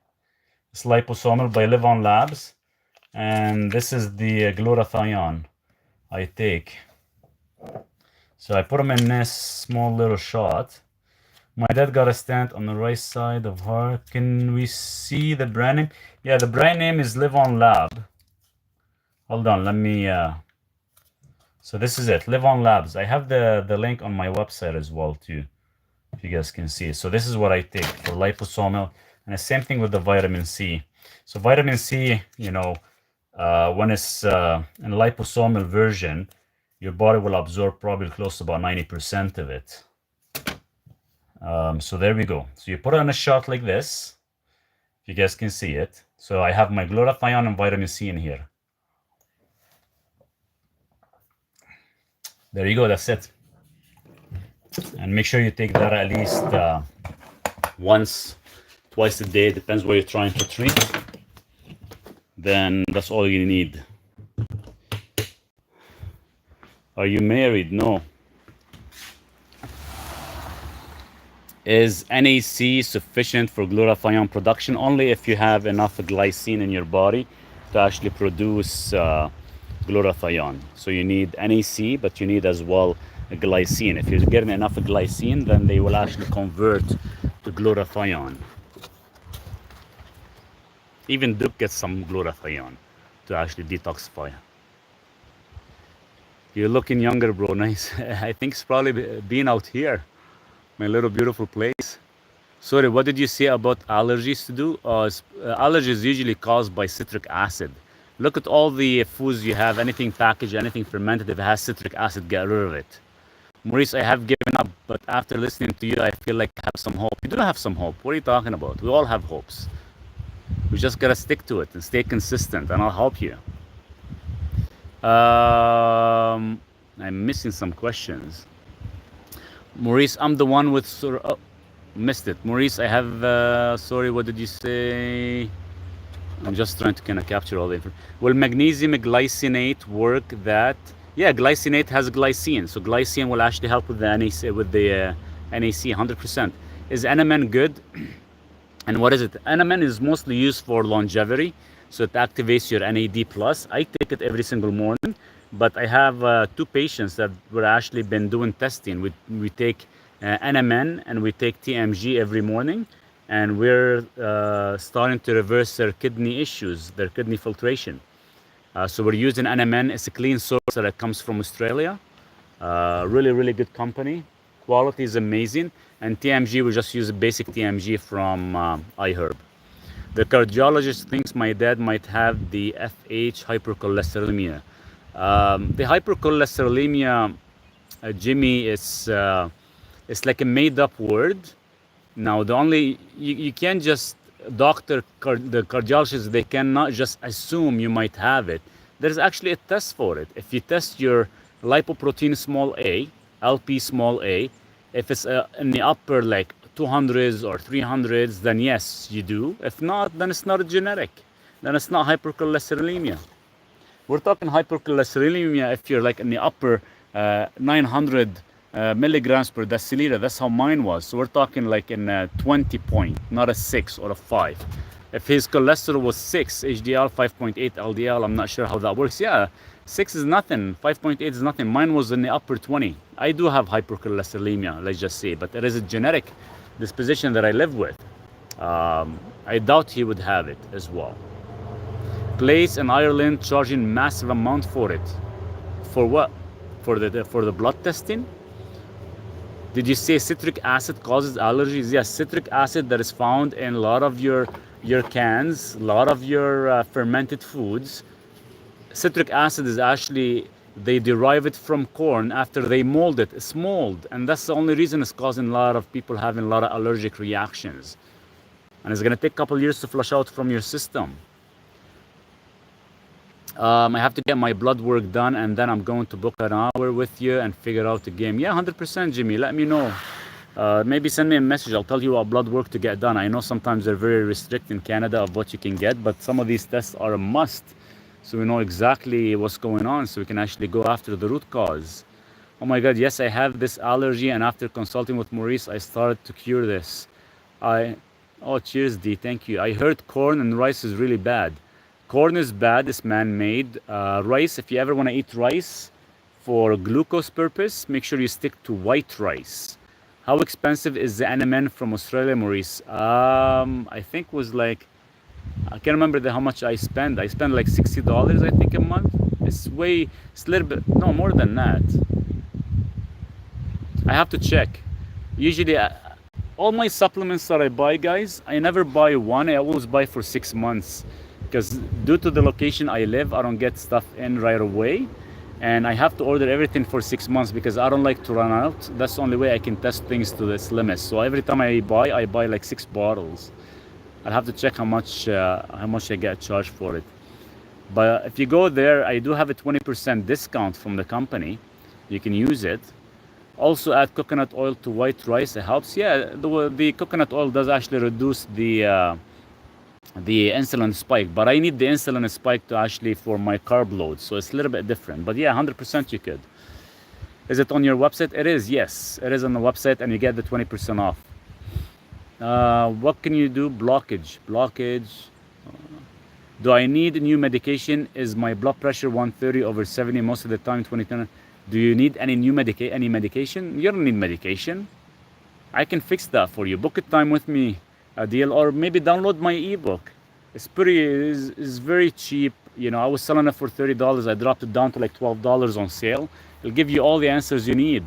It's liposomal by Live On Labs. And this is the glutathione I take. So I put them in this small little shot. My dad got a stent on the right side of heart. Can we see the brand name? Yeah, the brand name is Live On Lab. Hold on, let me... So this is it, Live On Labs. I have the link on my website as well too, if you guys can see it. So this is what I take for liposomal. And the same thing with the vitamin C. So vitamin C, you know, when it's in liposomal version, your body will absorb probably close to about 90% of it. So there we go. So you put it on a shot like this, if you guys can see it. So I have my glutathione and vitamin C in here. There you go, that's it. And make sure you take that at least once, twice a day, depends what you're trying to treat. Then that's all you need. Are you married? No. Is NAC sufficient for glutathione production? Only if you have enough glycine in your body to actually produce glutathione. So you need NAC, but you need as well glycine. If you're getting enough glycine, then they will actually convert to glutathione. Even Duke gets some glutathione to actually detoxify. You're looking younger, bro. Nice. I think it's probably being out here, my little beautiful place. Sorry, what did you say about allergies to do? Allergies usually caused by citric acid. Look at all the foods you have, anything packaged, anything fermented, if it has citric acid, get rid of it. Maurice, I have given up, but after listening to you, I feel like I have some hope. You do have some hope. What are you talking about? We all have hopes. We just gotta stick to it and stay consistent, and I'll help you. I'm missing some questions. Maurice, I'm the one with oh, missed it. Maurice, I have sorry, what did you say? I'm just trying to kind of capture all the information. Will magnesium glycinate work? That, yeah, glycinate has glycine, so glycine will actually help with the NAC, NAC 100%. Is NMN good? And what is it? NMN is mostly used for longevity, so it activates your NAD+. I take it every single morning, but I have 2 patients that were actually been doing testing. We take NMN and we take TMG every morning, and we're starting to reverse their kidney issues, their kidney filtration. So we're using NMN. It's a clean source that comes from Australia. Really, really good company. Quality is amazing. And TMG, we just use a basic TMG from iHerb. The cardiologist thinks my dad might have the FH hypercholesterolemia. The hypercholesterolemia, Jimmy, it's like a made-up word. Now, the only you can't just the cardiologist, they cannot just assume you might have it. There's actually a test for it. If you test your lipoprotein small a, LP small a, if it's in the upper like 200s or 300s, then yes, you do. If not, then it's not a genetic. Then it's not hypercholesterolemia. We're talking hypercholesterolemia if you're like in the upper 900 milligrams per deciliter. That's how mine was. So we're talking like in a 20 point, not a 6 or a 5. If his cholesterol was 6, HDL 5.8, LDL, I'm not sure how that works. Yeah, 6 is nothing, 5.8 is nothing. Mine was in the upper 20. I do have hypercholesterolemia, let's just say, but it is a genetic disposition that I live with. I doubt he would have it as well. Place in Ireland charging massive amount for it. For what? For the blood testing? Did you say citric acid causes allergies? Yes, citric acid that is found in a lot of your cans, a lot of your fermented foods. Citric acid is actually, they derive it from corn after they mold it. It's mold, and that's the only reason it's causing a lot of people having a lot of allergic reactions. And it's gonna take a couple years to flush out from your system. I have to get my blood work done, and then I'm going to book an hour with you and figure out the game. Yeah, 100%, Jimmy. Let me know. Maybe send me a message. I'll tell you what blood work to get done. I know sometimes they're very restricted in Canada of what you can get, but some of these tests are a must. So we know exactly what's going on, so we can actually go after the root cause. Oh my God, yes, I have this allergy, and after consulting with Maurice, I started to cure this. Oh, cheers, D. Thank you. I heard corn and rice is really bad. Corn is bad, it's man-made. Rice, if you ever want to eat rice for glucose purpose, make sure you stick to white rice. How expensive is the NMN from Australia, Maurice? I think was like, I can't remember how much I spend. I spend like $60, I think, a month. It's a little bit, no, more than that. I have to check. Usually, all my supplements that I buy, guys, I never buy one. I always buy for 6 months. Because due to the location I live, I don't get stuff in right away. And I have to order everything for 6 months because I don't like to run out. That's the only way I can test things to this limit. So every time I buy like 6 bottles. I'll have to check how much I get charged for it. But if you go there, I do have a 20% discount from the company. You can use it. Also add coconut oil to white rice. It helps. Yeah, the coconut oil does actually reduce the insulin spike, but I need the insulin spike to actually for my carb load, so it's a little bit different. But yeah, 100% you could. Is it on your website? It is, yes, it is on the website, and you get the 20% off. What can you do? Blockage. Do I need new medication? Is my blood pressure 130/70 most of the time? 2010. Do you need any new medication? You don't need medication. I can fix that for you. Book a time with me. A deal, or maybe download my ebook. It's very cheap. You know, I was selling it for $30. I dropped it down to like $12 on sale. It'll give you all the answers you need.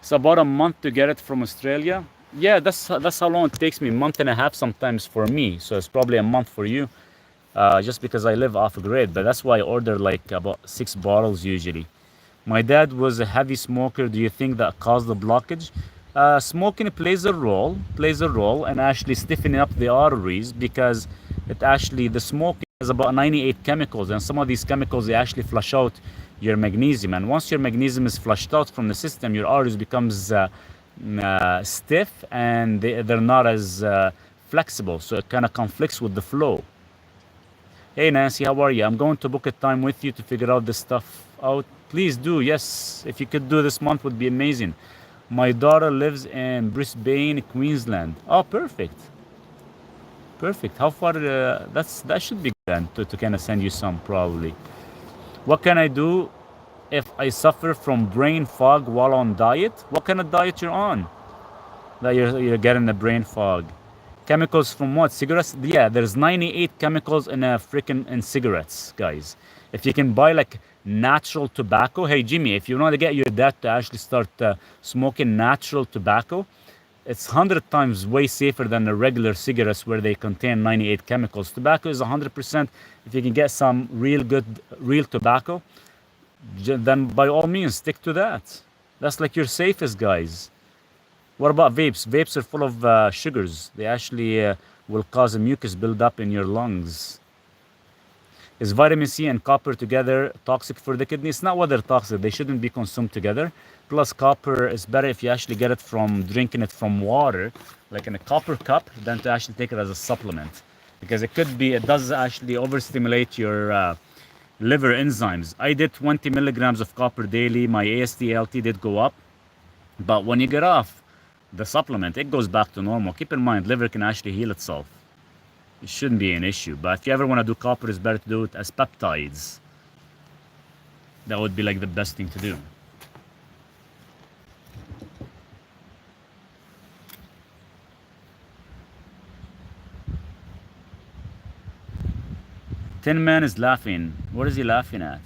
It's about a month to get it from Australia. Yeah, that's how long it takes me, a month and a half sometimes for me. So it's probably a month for you, just because I live off grid. But that's why I order like about 6 bottles usually. My dad was a heavy smoker. Do you think that caused the blockage? Smoking plays a role, and actually stiffening up the arteries because it actually the smoking has about 98 chemicals, and some of these chemicals they actually flush out your magnesium. And once your magnesium is flushed out from the system, your arteries becomes stiff and they're not as flexible, so it kind of conflicts with the flow. Hey Nancy, how are you? I'm going to book a time with you to figure out this stuff out. Please do. Yes, if you could do this month would be amazing. My daughter lives in Brisbane, Queensland. Oh, perfect. Perfect. How far? That should be good then to kind of send you some probably. What can I do if I suffer from brain fog while on diet? What kind of diet you're on that you're getting the brain fog? Chemicals from what? Cigarettes? Yeah, there's 98 chemicals in a freaking in cigarettes, guys. If you can buy like natural tobacco, hey Jimmy, if you want to get your dad to actually start smoking natural tobacco, it's 100 times way safer than the regular cigarettes where they contain 98 chemicals. Tobacco is 100%. If you can get some real good, real tobacco, then by all means stick to that. That's like your safest, guys. What about vapes? Vapes are full of sugars. They actually will cause a mucus buildup in your lungs. Is vitamin C and copper together toxic for the kidney? It's not whether they're toxic. They shouldn't be consumed together. Plus, copper is better if you actually get it from drinking it from water, like in a copper cup, than to actually take it as a supplement. Because it does actually overstimulate your liver enzymes. I did 20 milligrams of copper daily. My AST/ALT did go up. But when you get off the supplement, it goes back to normal. Keep in mind, liver can actually heal itself. It shouldn't be an issue. But if you ever want to do copper, it's better to do it as peptides. That would be like the best thing to do. Tin Man is laughing. What is he laughing at?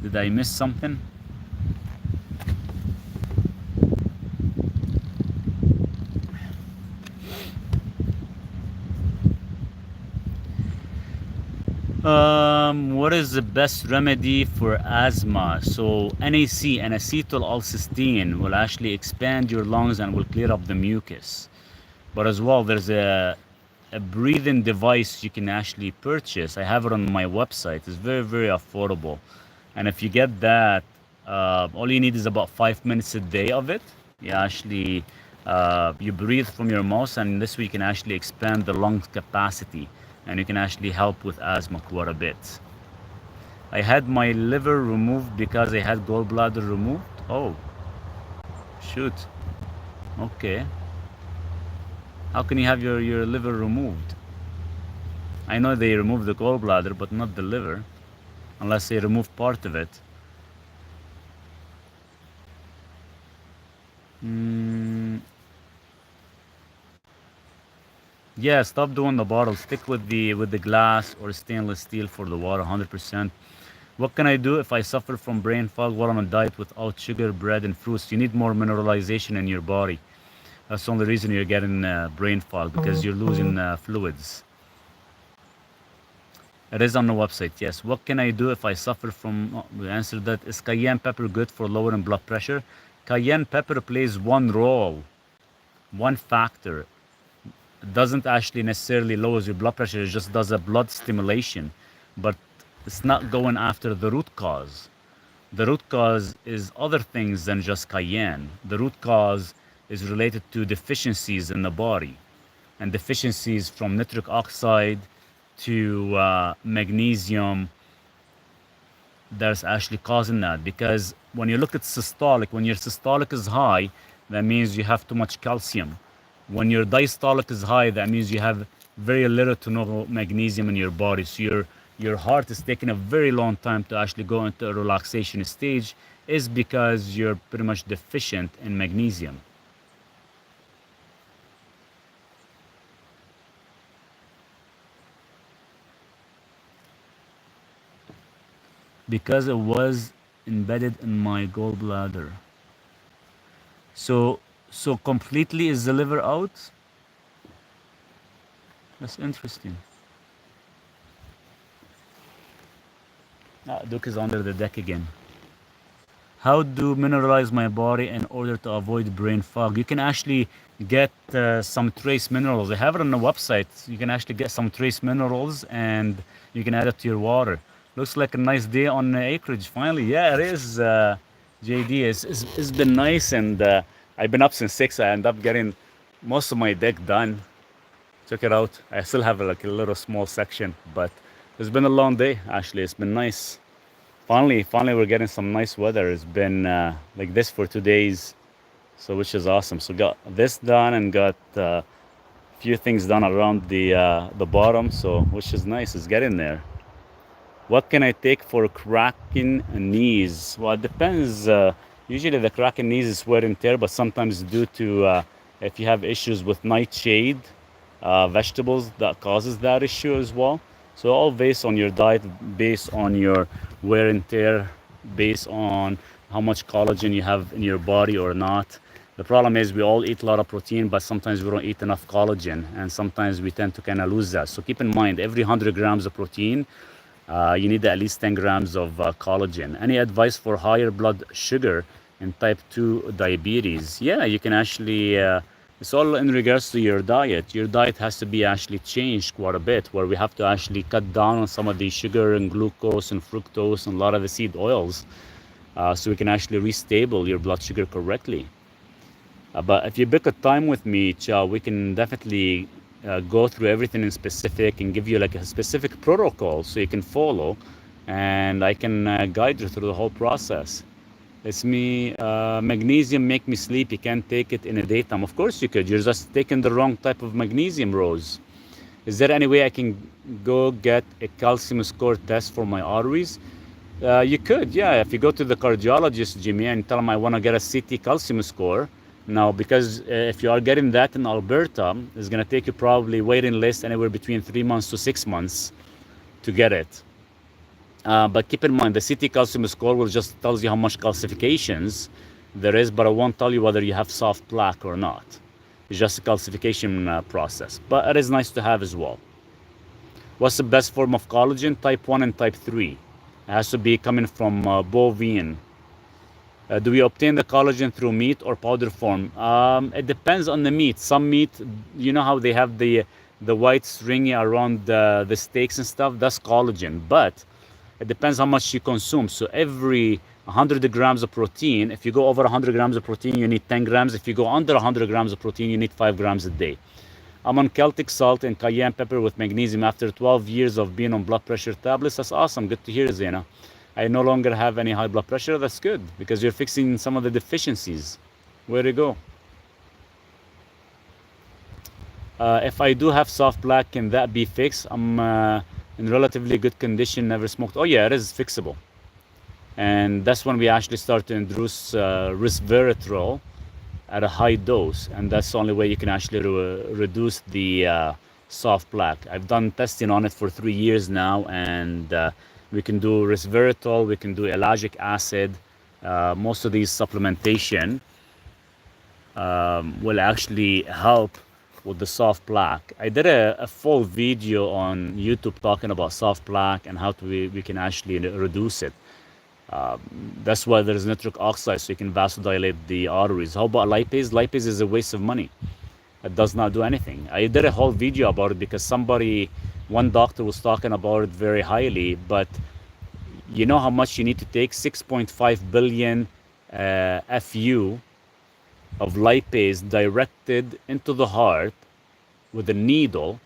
Did I miss something? What is the best remedy for asthma? So NAC, and acetyl-L-cysteine, will actually expand your lungs and will clear up the mucus. But as well, there's a breathing device you can actually purchase. I have it on my website. It's very, very affordable. And if you get that, all you need is about 5 minutes a day of it. You actually you breathe from your mouth, and this way you can actually expand the lung capacity, and you can actually help with asthma quite a bit. I had my liver removed because I had gallbladder removed. Oh, shoot. Okay. How can you have your liver removed? I know they remove the gallbladder, but not the liver, unless they remove part of it. Yeah, stop doing the bottle. Stick with the glass or stainless steel for the water, 100%. What can I do if I suffer from brain fog while on a diet without sugar, bread, and fruits? You need more mineralization in your body. That's the only reason you're getting brain fog, because you're losing fluids. It is on the website, yes. What can I do if I suffer from... Oh, we answered that. Is cayenne pepper good for lowering blood pressure? Cayenne pepper plays one role, one factor. It doesn't actually necessarily lower your blood pressure. It just does a blood stimulation. But it's not going after the root cause. The root cause is other things than just cayenne. The root cause is related to deficiencies in the body, and deficiencies from nitric oxide to magnesium that's actually causing that. Because when you look at systolic, when your systolic is high, that means you have too much calcium. When your diastolic is high, that means you have very little to no magnesium in your body. So your heart is taking a very long time to actually go into a relaxation stage, is because you're pretty much deficient in magnesium. Because it was embedded in my gallbladder. So, so completely is the liver out? That's interesting. Ah, Duke is under the deck again. How to mineralize my body in order to avoid brain fog? You can actually get some trace minerals. I have it on the website. You can actually get some trace minerals and you can add it to your water. Looks like a nice day on the acreage finally. Yeah, it is, JD. It's been nice, and I've been up since 6. I end up getting most of my deck done. Check it out. I still have like a little small section, but it's been a long day actually. It's been nice. Finally, we're getting some nice weather. It's been like this for 2 days, so which is awesome. So got this done and got a few things done around the bottom, so which is nice. It's getting there. What can I take for cracking knees? Well, it depends. Usually the cracking knees is wear and tear, but sometimes due to if you have issues with nightshade vegetables, that causes that issue as well. So all based on your diet, based on your wear and tear, based on how much collagen you have in your body or not. The problem is we all eat a lot of protein, but sometimes we don't eat enough collagen, and sometimes we tend to kind of lose that. So keep in mind, every 100 grams of protein, you need at least 10 grams of collagen. Any advice for higher blood sugar in type 2 diabetes? Yeah, you can actually, it's all in regards to your diet. Your diet has to be actually changed quite a bit, where we have to actually cut down on some of the sugar and glucose and fructose and a lot of the seed oils, so we can actually restable your blood sugar correctly. But if you book a time with me, Chow, we can definitely go through everything in specific and give you like a specific protocol so you can follow, and I can guide you through the whole process. It's me. Magnesium make me sleep. You can't take it in the daytime. Of course you could. You're just taking the wrong type of magnesium, Rose. Is there any way I can go get a calcium score test for my arteries? You could, yeah. If you go to the cardiologist, Jimmy, and tell him I want to get a CT calcium score. Now, because if you are getting that in Alberta, it's going to take you probably waiting list anywhere between 3 months to 6 months to get it. But keep in mind, the CT calcium score will just tells you how much calcifications there is, but it won't tell you whether you have soft plaque or not. It's just a calcification process. But it is nice to have as well. What's the best form of collagen? Type 1 and type 3. It has to be coming from bovine. Do we obtain the collagen through meat or powder form? It depends on the meat. Some meat, you know how they have the white stringy around the steaks and stuff? That's collagen. But it depends how much you consume. So every 100 grams of protein, if you go over 100 grams of protein, you need 10 grams. If you go under 100 grams of protein, you need 5 grams a day. I'm on Celtic salt and cayenne pepper with magnesium after 12 years of being on blood pressure tablets. That's awesome. Good to hear, Zena. I no longer have any high blood pressure. That's good, because you're fixing some of the deficiencies. Where to go? If I do have soft plaque, can that be fixed? I'm in relatively good condition, never smoked. Oh yeah, it is fixable. And that's when we actually start to introduce resveratrol at a high dose, and that's the only way you can actually reduce the soft plaque. I've done testing on it for 3 years now, and we can do resveratrol, we can do ellagic acid. Most of these supplementation will actually help with the soft plaque. I did a full video on YouTube talking about soft plaque and how we can actually reduce it. That's why there's nitric oxide, so you can vasodilate the arteries. How about lipase? Lipase is a waste of money. It does not do anything. I did a whole video about it because one doctor was talking about it very highly, but you know how much you need to take? 6.5 billion FU of lipase directed into the heart with a needle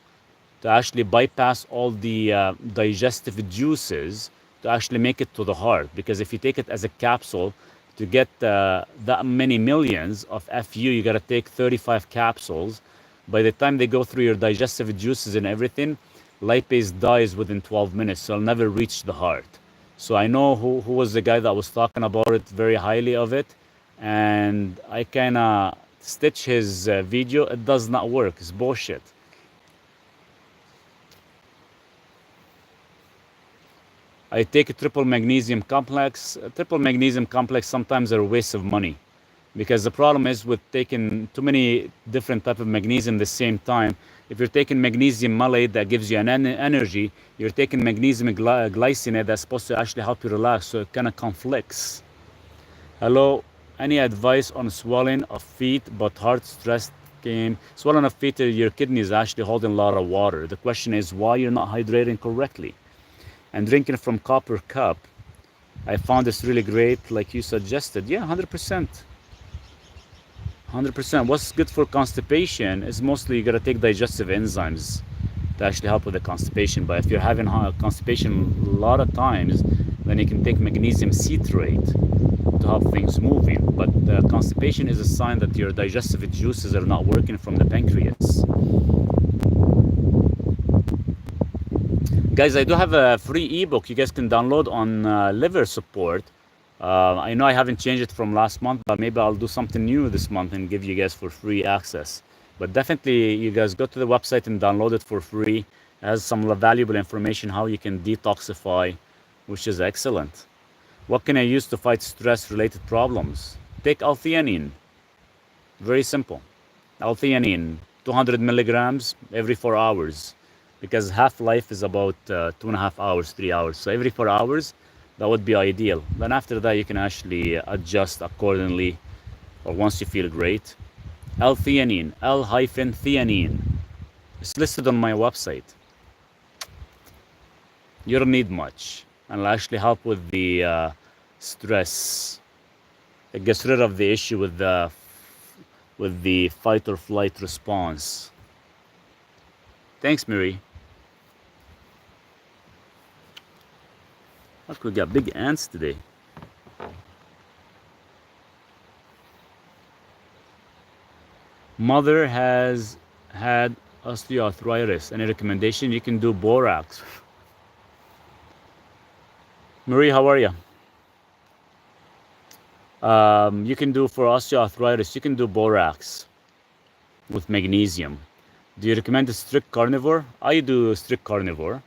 to actually bypass all the digestive juices to actually make it to the heart. Because if you take it as a capsule, to get that many millions of FU, you got to take 35 capsules. By the time they go through your digestive juices and everything, lipase dies within 12 minutes, so it'll never reach the heart. So I know who was the guy that was talking about it very highly of it, and I kind of stitch his video. It does not work. It's bullshit. I take a triple magnesium complex. A triple magnesium complex sometimes are a waste of money, because the problem is with taking too many different type of magnesium at the same time. If you're taking magnesium malate that gives you an energy, you're taking magnesium glycinate that's supposed to actually help you relax, so it kind of conflicts. Hello, any advice on swelling of feet but heart stress came? Swelling of feet, your kidney is actually holding a lot of water. The question is why you're not hydrating correctly. And drinking from copper cup, I found this really great, like you suggested. Yeah, 100%. 100%. What's good for constipation is mostly you gotta take digestive enzymes to actually help with the constipation. But if you're having constipation a lot of times, then you can take magnesium citrate to help things moving. But constipation is a sign that your digestive juices are not working from the pancreas. Guys, I do have a free ebook you guys can download on liver support. I know I haven't changed it from last month, but maybe I'll do something new this month and give you guys for free access. But definitely, you guys go to the website and download it for free. It has some valuable information how you can detoxify, which is excellent. What can I use to fight stress-related problems? Take L-theanine. Very simple. L-theanine, 200 milligrams every 4 hours. Because half-life is about 2.5 hours, 3 hours. So every 4 hours, that would be ideal. Then after that, you can actually adjust accordingly, or once you feel great. L-theanine, L-theanine. It's listed on my website. You don't need much, and it'll actually help with the stress. It gets rid of the issue with the fight or flight response. Thanks, Mary. Look, we got big ants today. Mother has had osteoarthritis. Any recommendation? You can do borax. Marie, how are you? You can do for osteoarthritis, you can do borax with magnesium. Do you recommend a strict carnivore? I do strict carnivore,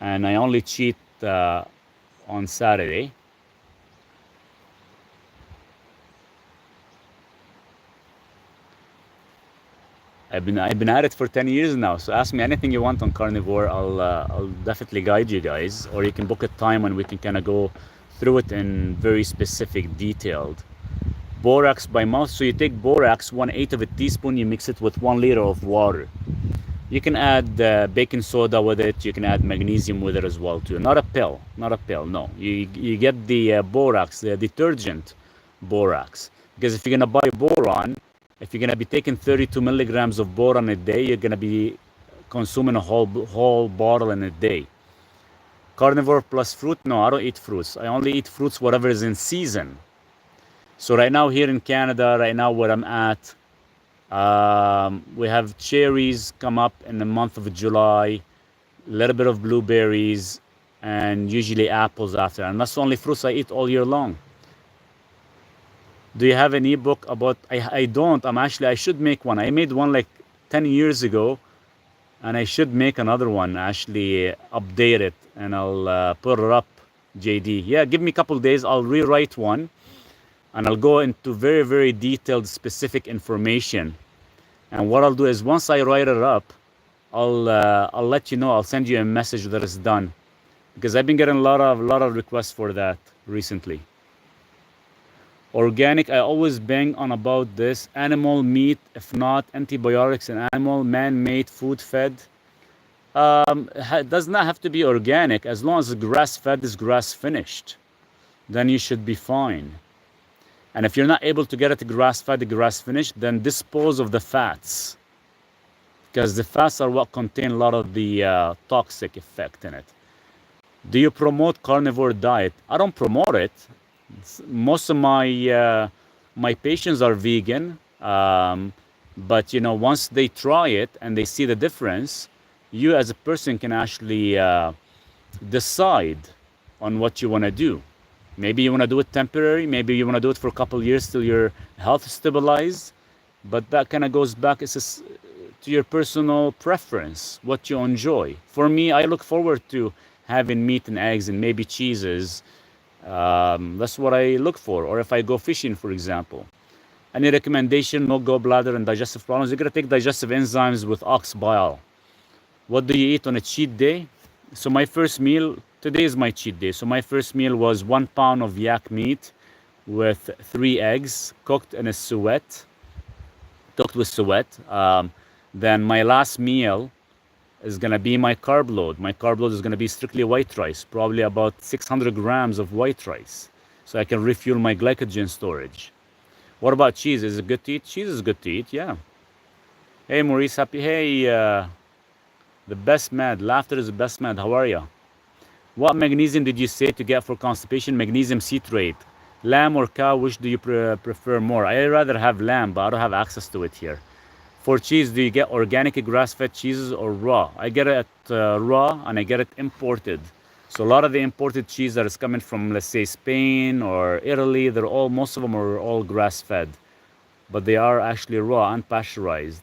and I only cheat on Saturday. I've been at it for 10 years now. So ask me anything you want on carnivore. I'll definitely guide you guys, or you can book a time when we can kind of go through it in very specific, detailed. Borax by mouth. So you take borax, 1/8 of a teaspoon. You mix it with 1 liter of water. You can add baking soda with it. You can add magnesium with it as well too. Not a pill. Not a pill. No. You get the borax, the detergent borax. Because if you're gonna buy boron, if you're gonna be taking 32 milligrams of boron a day, you're gonna be consuming a whole bottle in a day. Carnivore plus fruit? No, I don't eat fruits. I only eat fruits whatever is in season. So right now here in Canada, right now where I'm at, we have cherries come up in the month of July, a little bit of blueberries, and usually apples after. And that's the only fruits I eat all year long. Do you have an ebook about? I don't. I should make one. I made one like 10 years ago, and I should make another one. Actually, update it, and I'll put it up. JD, yeah, give me a couple days. I'll rewrite one, and I'll go into very, very detailed, specific information. And what I'll do is once I write it up, I'll let you know. I'll send you a message that it's done, because I've been getting a lot of requests for that recently. Organic, I always bang on about this. Animal meat, if not antibiotics, and animal man-made food fed. Does not have to be organic. As long as the grass-fed is grass-finished, then you should be fine. And if you're not able to get it grass-fed, grass-finished, then dispose of the fats, because the fats are what contain a lot of the toxic effect in it. Do you promote carnivore diet? I don't promote it. Most of my patients are vegan, but you know, once they try it and they see the difference, you as a person can actually decide on what you want to do. Maybe you want to do it temporary, maybe you want to do it for a couple of years till your health is stabilized, but that kind of goes back to your personal preference, what you enjoy. For me, I look forward to having meat and eggs and maybe cheeses, that's what I look for. Or if I go fishing, for example. Any recommendation? No gallbladder and digestive problems. You're gonna take digestive enzymes with ox bile. What do you eat on a cheat day? So my first meal, today is my cheat day. So my first meal was 1 pound of yak meat with 3 eggs cooked in a suet, cooked with suet. Then my last meal is gonna be my carb load. My carb load is gonna be strictly white rice, probably about 600 grams of white rice. So I can refuel my glycogen storage. What about cheese? Is it good to eat? Cheese is good to eat, yeah. Hey Maurice, happy, hey, the best man, laughter is the best man, how are you? What magnesium did you say to get for constipation? Magnesium citrate. Lamb or cow, which do you prefer more? I rather have lamb, but I don't have access to it here. For cheese, do you get organic grass-fed cheeses or raw? I get it raw and I get it imported. So a lot of the imported cheese that is coming from, let's say, Spain or Italy, most of them are all grass-fed, but they are actually raw, unpasteurized.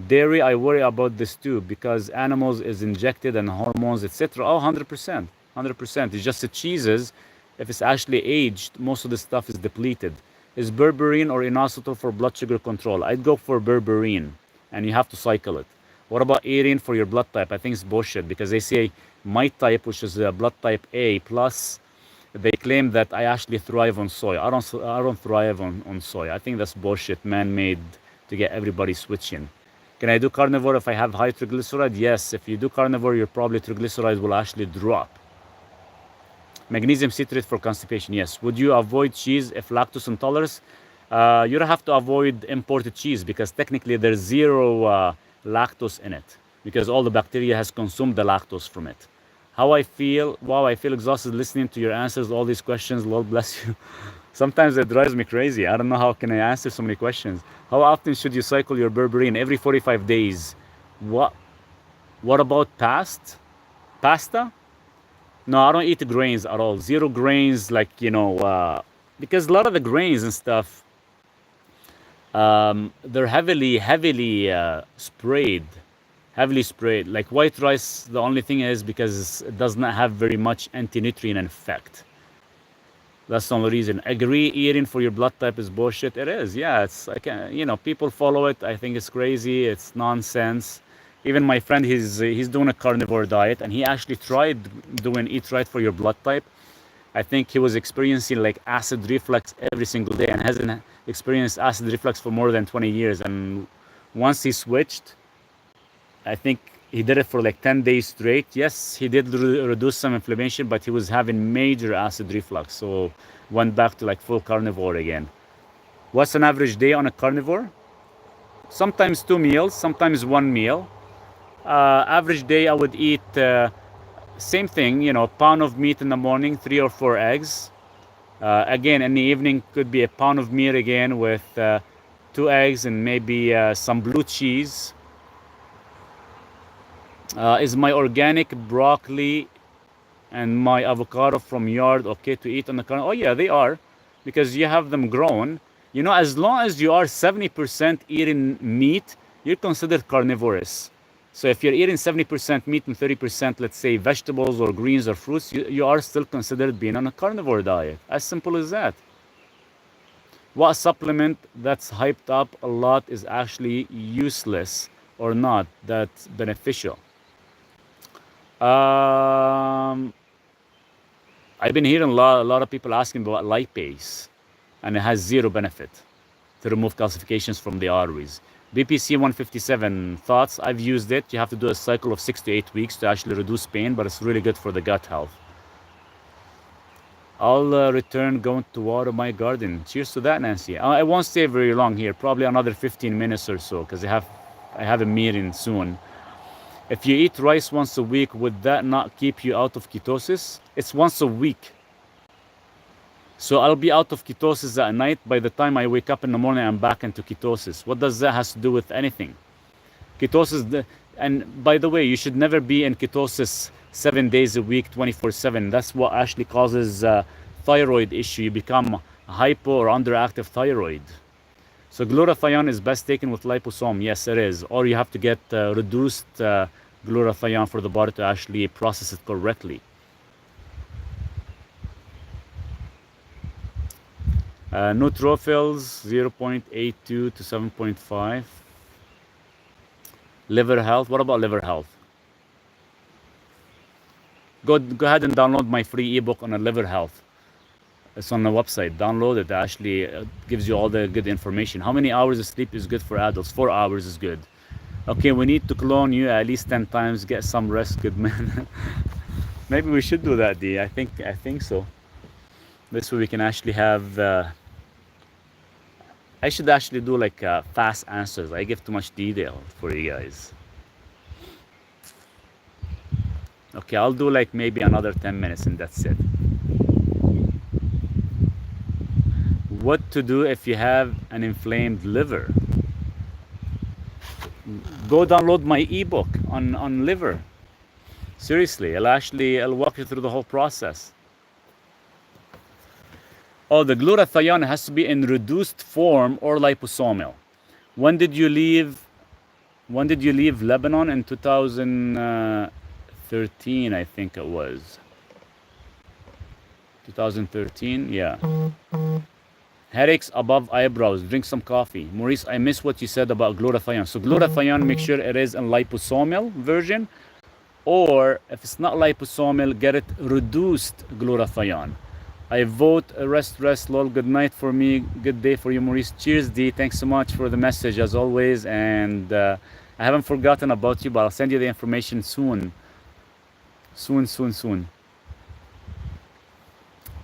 Dairy, I worry about this too because animals is injected and hormones, etc. Oh, 100%, 100%. It's just the cheeses, if it's actually aged, most of the stuff is depleted. Is berberine or inositol for blood sugar control? I'd go for berberine, and you have to cycle it. What about eating for your blood type? I think it's bullshit because they say my type, which is blood type A plus, they claim that I actually thrive on soy. I don't thrive on soy. I think that's bullshit, man-made to get everybody switching. Can I do carnivore if I have high triglyceride? Yes, if you do carnivore, your probably triglycerides will actually drop. Magnesium citrate for constipation, yes. Would you avoid cheese if lactose intolerance? You don't have to avoid imported cheese because technically there's zero lactose in it because all the bacteria has consumed the lactose from it. How I feel? Wow, I feel exhausted listening to your answers, all these questions. Lord bless you. Sometimes it drives me crazy. I don't know how can I answer so many questions. How often should you cycle your berberine? Every 45 days. What about pasta? No, I don't eat grains at all. Zero grains, like, because a lot of the grains and stuff, they're heavily sprayed. Heavily sprayed. Like white rice, the only thing is because it does not have very much anti-nutrient effect. That's the only reason. Agree, eating for your blood type is bullshit. It is, yeah. People follow it. I think it's crazy. It's nonsense. Even my friend, he's doing a carnivore diet, and he actually tried doing eat right for your blood type. I think he was experiencing like acid reflux every single day, and hasn't experienced acid reflux for more than 20 years. And once he switched, I think he did it for like 10 days straight. Yes, he did reduce some inflammation, but he was having major acid reflux, so went back to like full carnivore again. What's an average day on a carnivore? Sometimes 2 meals, sometimes 1 meal. Average day I would eat same thing, pound of meat in the morning, 3 or 4 eggs. Again, in the evening could be a pound of meat again with 2 eggs and maybe some blue cheese. Is my organic broccoli and my avocado from yard okay to eat on the carnivore? Oh yeah, they are, because you have them grown. As long as you are 70% eating meat, you're considered carnivorous. So if you're eating 70% meat and 30%, let's say, vegetables or greens or fruits, you are still considered being on a carnivore diet. As simple as that. What supplement that's hyped up a lot is actually useless or not that's beneficial? I've been hearing a lot of people asking about lipase, and it has zero benefit to remove calcifications from the arteries. BPC 157, thoughts? I've used it. You have to do a cycle of 6 to 8 weeks to actually reduce pain, but it's really good for the gut health. I'll return going to water my garden. Cheers to that, Nancy. I won't stay very long here, probably another 15 minutes or so, because I have a meeting soon. If you eat rice once a week, would that not keep you out of ketosis? It's once a week. So I'll be out of ketosis at night. By the time I wake up in the morning, I'm back into ketosis. What does that have to do with anything? Ketosis, and by the way, you should never be in ketosis 7 days a week, 24/7. That's what actually causes thyroid issue. You become hypo or underactive thyroid. So glutathione is best taken with liposome. Yes, it is. Or you have to get reduced glutathione for the body to actually process it correctly. Neutrophils 0.82 to 7.5. Liver health. What about liver health? Go ahead and download my free ebook on liver health. It's on the website. Download it. It actually gives you all the good information. How many hours of sleep is good for adults? 4 hours is good. Okay, we need to clone you at least 10 times. Get some rest, good man. Maybe we should do that, D. I think so. This way we can actually have. I should actually do like fast answers. I give too much detail for you guys. Okay, I'll do like maybe another 10 minutes and that's it. What to do if you have an inflamed liver? Go download my ebook on liver. Seriously, I'll walk you through the whole process. Oh, the glutathione has to be in reduced form or liposomal. When did you leave Lebanon? In 2013, I think it was. 2013, yeah. Headaches above eyebrows. Drink some coffee. Maurice, I missed what you said about glutathione. So glutathione, make sure it is in liposomal version, or if it's not liposomal, get it reduced glutathione. I vote rest, lol. Good night for me. Good day for you, Maurice. Cheers, D. Thanks so much for the message as always. And I haven't forgotten about you, but I'll send you the information soon. Soon.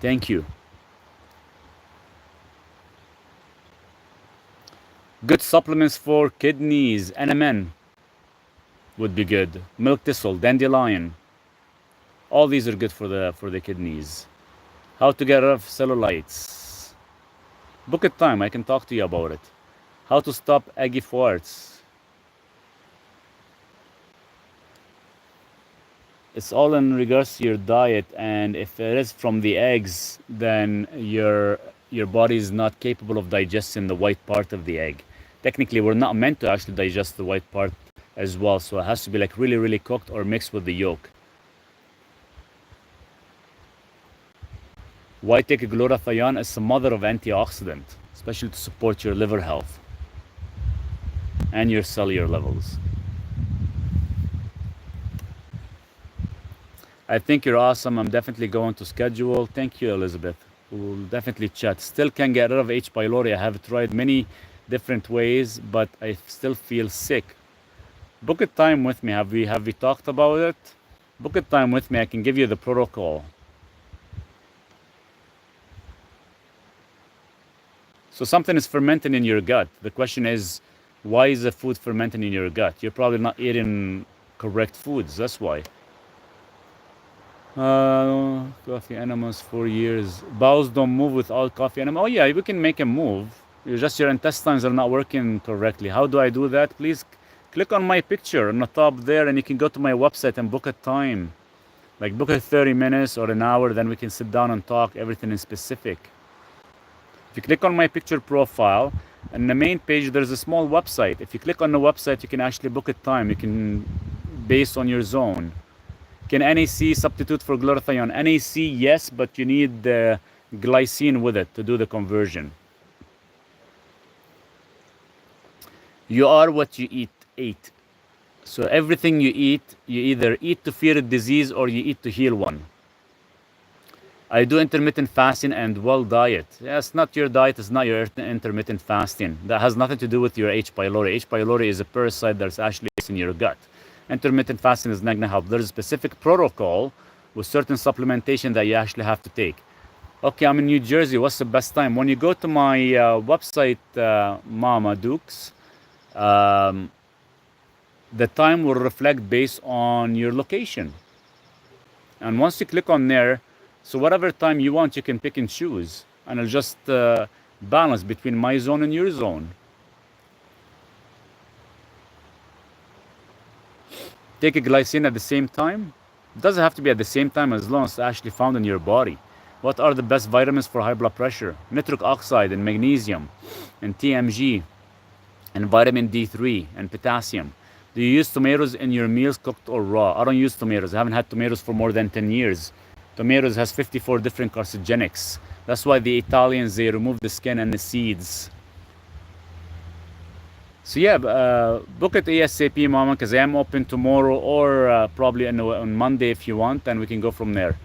Thank you. Good supplements for kidneys. NMN would be good. Milk thistle, dandelion. All these are good for the kidneys. How to get rid of cellulites. Book a time. I can talk to you about it. How to stop eggy farts. It's all in regards to your diet, and if it is from the eggs, then your body is not capable of digesting the white part of the egg. Technically, we're not meant to actually digest the white part as well, so it has to be like really cooked or mixed with the yolk. Why take a glutathione? It's a mother of antioxidant, especially to support your liver health and your cellular levels. I think you're awesome. I'm definitely going to schedule. Thank you, Elizabeth. We'll definitely chat. Still can get rid of H. pylori. I have tried many different ways, but I still feel sick. Book a time with me. Have we talked about it? Book a time with me. I can give you the protocol. So something is fermenting in your gut. The question is, why is the food fermenting in your gut? You're probably not eating correct foods. That's why. Coffee enemas 4 years. Bowels don't move without coffee enema. Oh yeah, we can make them move. Your intestines are not working correctly. How do I do that? Please click on my picture on the top there, and you can go to my website and book a time. Like book a 30 minutes or an hour, then we can sit down and talk everything in specific. If you click on my picture profile, and the main page, there's a small website. If you click on the website, you can actually book a time. You can, based on your zone. Can NAC substitute for glutathione? NAC, yes, but you need the glycine with it to do the conversion. You are what you eat. So everything you eat, you either eat to fear a disease or you eat to heal one. I do intermittent fasting and well diet. Yes, not your diet, it's not your intermittent fasting. That has nothing to do with your H. pylori. H. pylori is a parasite that's actually in your gut. Intermittent fasting is not going to help. There's a specific protocol with certain supplementation that you actually have to take. Okay, I'm in New Jersey. What's the best time? When you go to my website, Mama Dukes, the time will reflect based on your location. And once you click on there, so whatever time you want, you can pick and choose. And it'll just balance between my zone and your zone. Take a glycine at the same time. It doesn't have to be at the same time as long as it's actually found in your body. What are the best vitamins for high blood pressure? Nitric oxide and magnesium and TMG and vitamin D3 and potassium. Do you use tomatoes in your meals, cooked or raw? I don't use tomatoes. I haven't had tomatoes for more than 10 years. Tomatoes has 54 different carcinogenics. That's why the Italians, they remove the skin and the seeds. So yeah, book it ASAP, Mama, because I am open tomorrow or probably on Monday if you want, and we can go from there.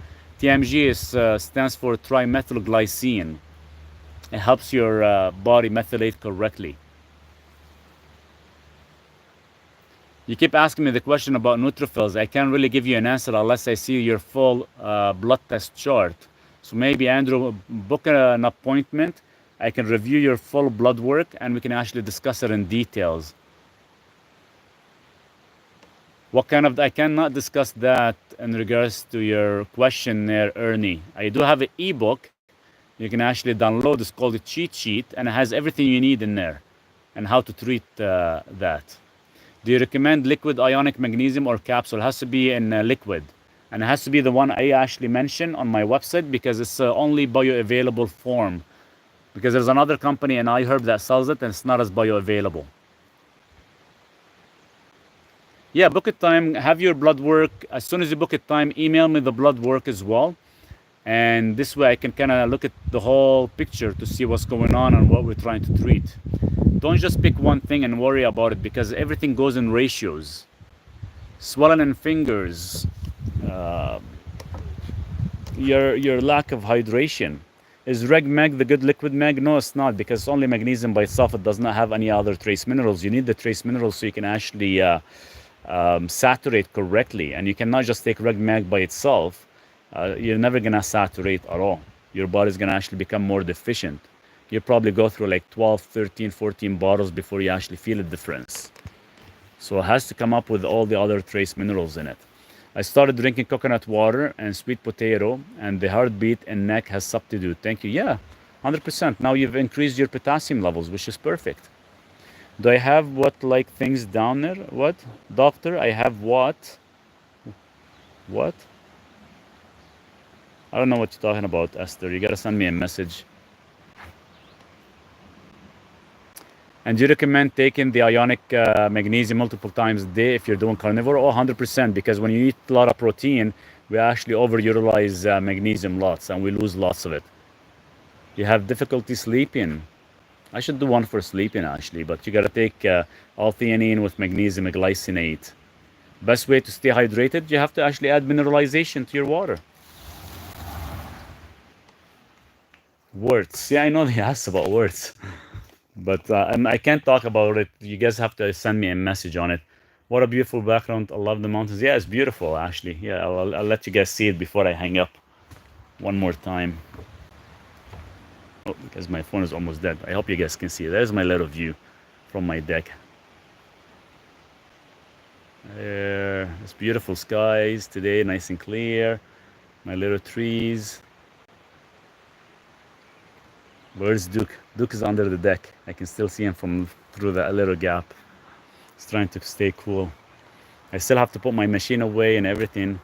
TMG stands for trimethylglycine. It helps your body methylate correctly. You keep asking me the question about neutrophils. I can't really give you an answer unless I see your full blood test chart. So maybe, Andrew, book an appointment. I can review your full blood work and we can actually discuss it in details. What kind of, I cannot discuss that in regards to your question there, Ernie. I do have an ebook you can actually download. It's called a cheat sheet and it has everything you need in there and how to treat that. Do you recommend liquid ionic magnesium or capsule? It has to be in liquid. And it has to be the one I actually mentioned on my website because it's only bioavailable form. Because there's another company in iHerb that sells it and it's not as bioavailable. Yeah, book a time, have your blood work. As soon as you book a time, email me the blood work as well. And this way I can kind of look at the whole picture to see what's going on and what we're trying to treat. Don't just pick one thing and worry about it because everything goes in ratios. Swelling in fingers, your lack of hydration. Is Reg Meg the good liquid Meg? No, it's not, because it's only magnesium by itself. It does not have any other trace minerals. You need the trace minerals so you can actually saturate correctly. And you cannot just take Reg Meg by itself. You're never going to saturate at all. Your body's going to actually become more deficient. You probably go through like 12, 13, 14 bottles before you actually feel a difference. So it has to come up with all the other trace minerals in it. I started drinking coconut water and sweet potato, and the heartbeat and neck has substituted. Thank you. Yeah, 100%. Now you've increased your potassium levels, which is perfect. Do I have what, like, things down there? What? Doctor, I have what? What? I don't know what you're talking about, Esther. You got to send me a message. And do you recommend taking the ionic magnesium multiple times a day if you're doing carnivore? Oh, 100%, because when you eat a lot of protein, we actually overutilize magnesium lots and we lose lots of it. You have difficulty sleeping. I should do one for sleeping actually, but you got to take L-theanine with magnesium glycinate. Best way to stay hydrated, you have to actually add mineralization to your water. Words. Yeah, I know they asked about words. But I can't talk about it. You guys have to send me a message on it. What a beautiful background. I love the mountains. Yeah, it's beautiful, actually. Yeah, I'll let you guys see it before I hang up one more time. Oh, because my phone is almost dead. I hope you guys can see it. There's my little view from my deck. There, it's beautiful skies today, nice and clear. My little trees. Where's Duke? Duke is under the deck. I can still see him from through that little gap. He's trying to stay cool. I still have to put my machine away and everything.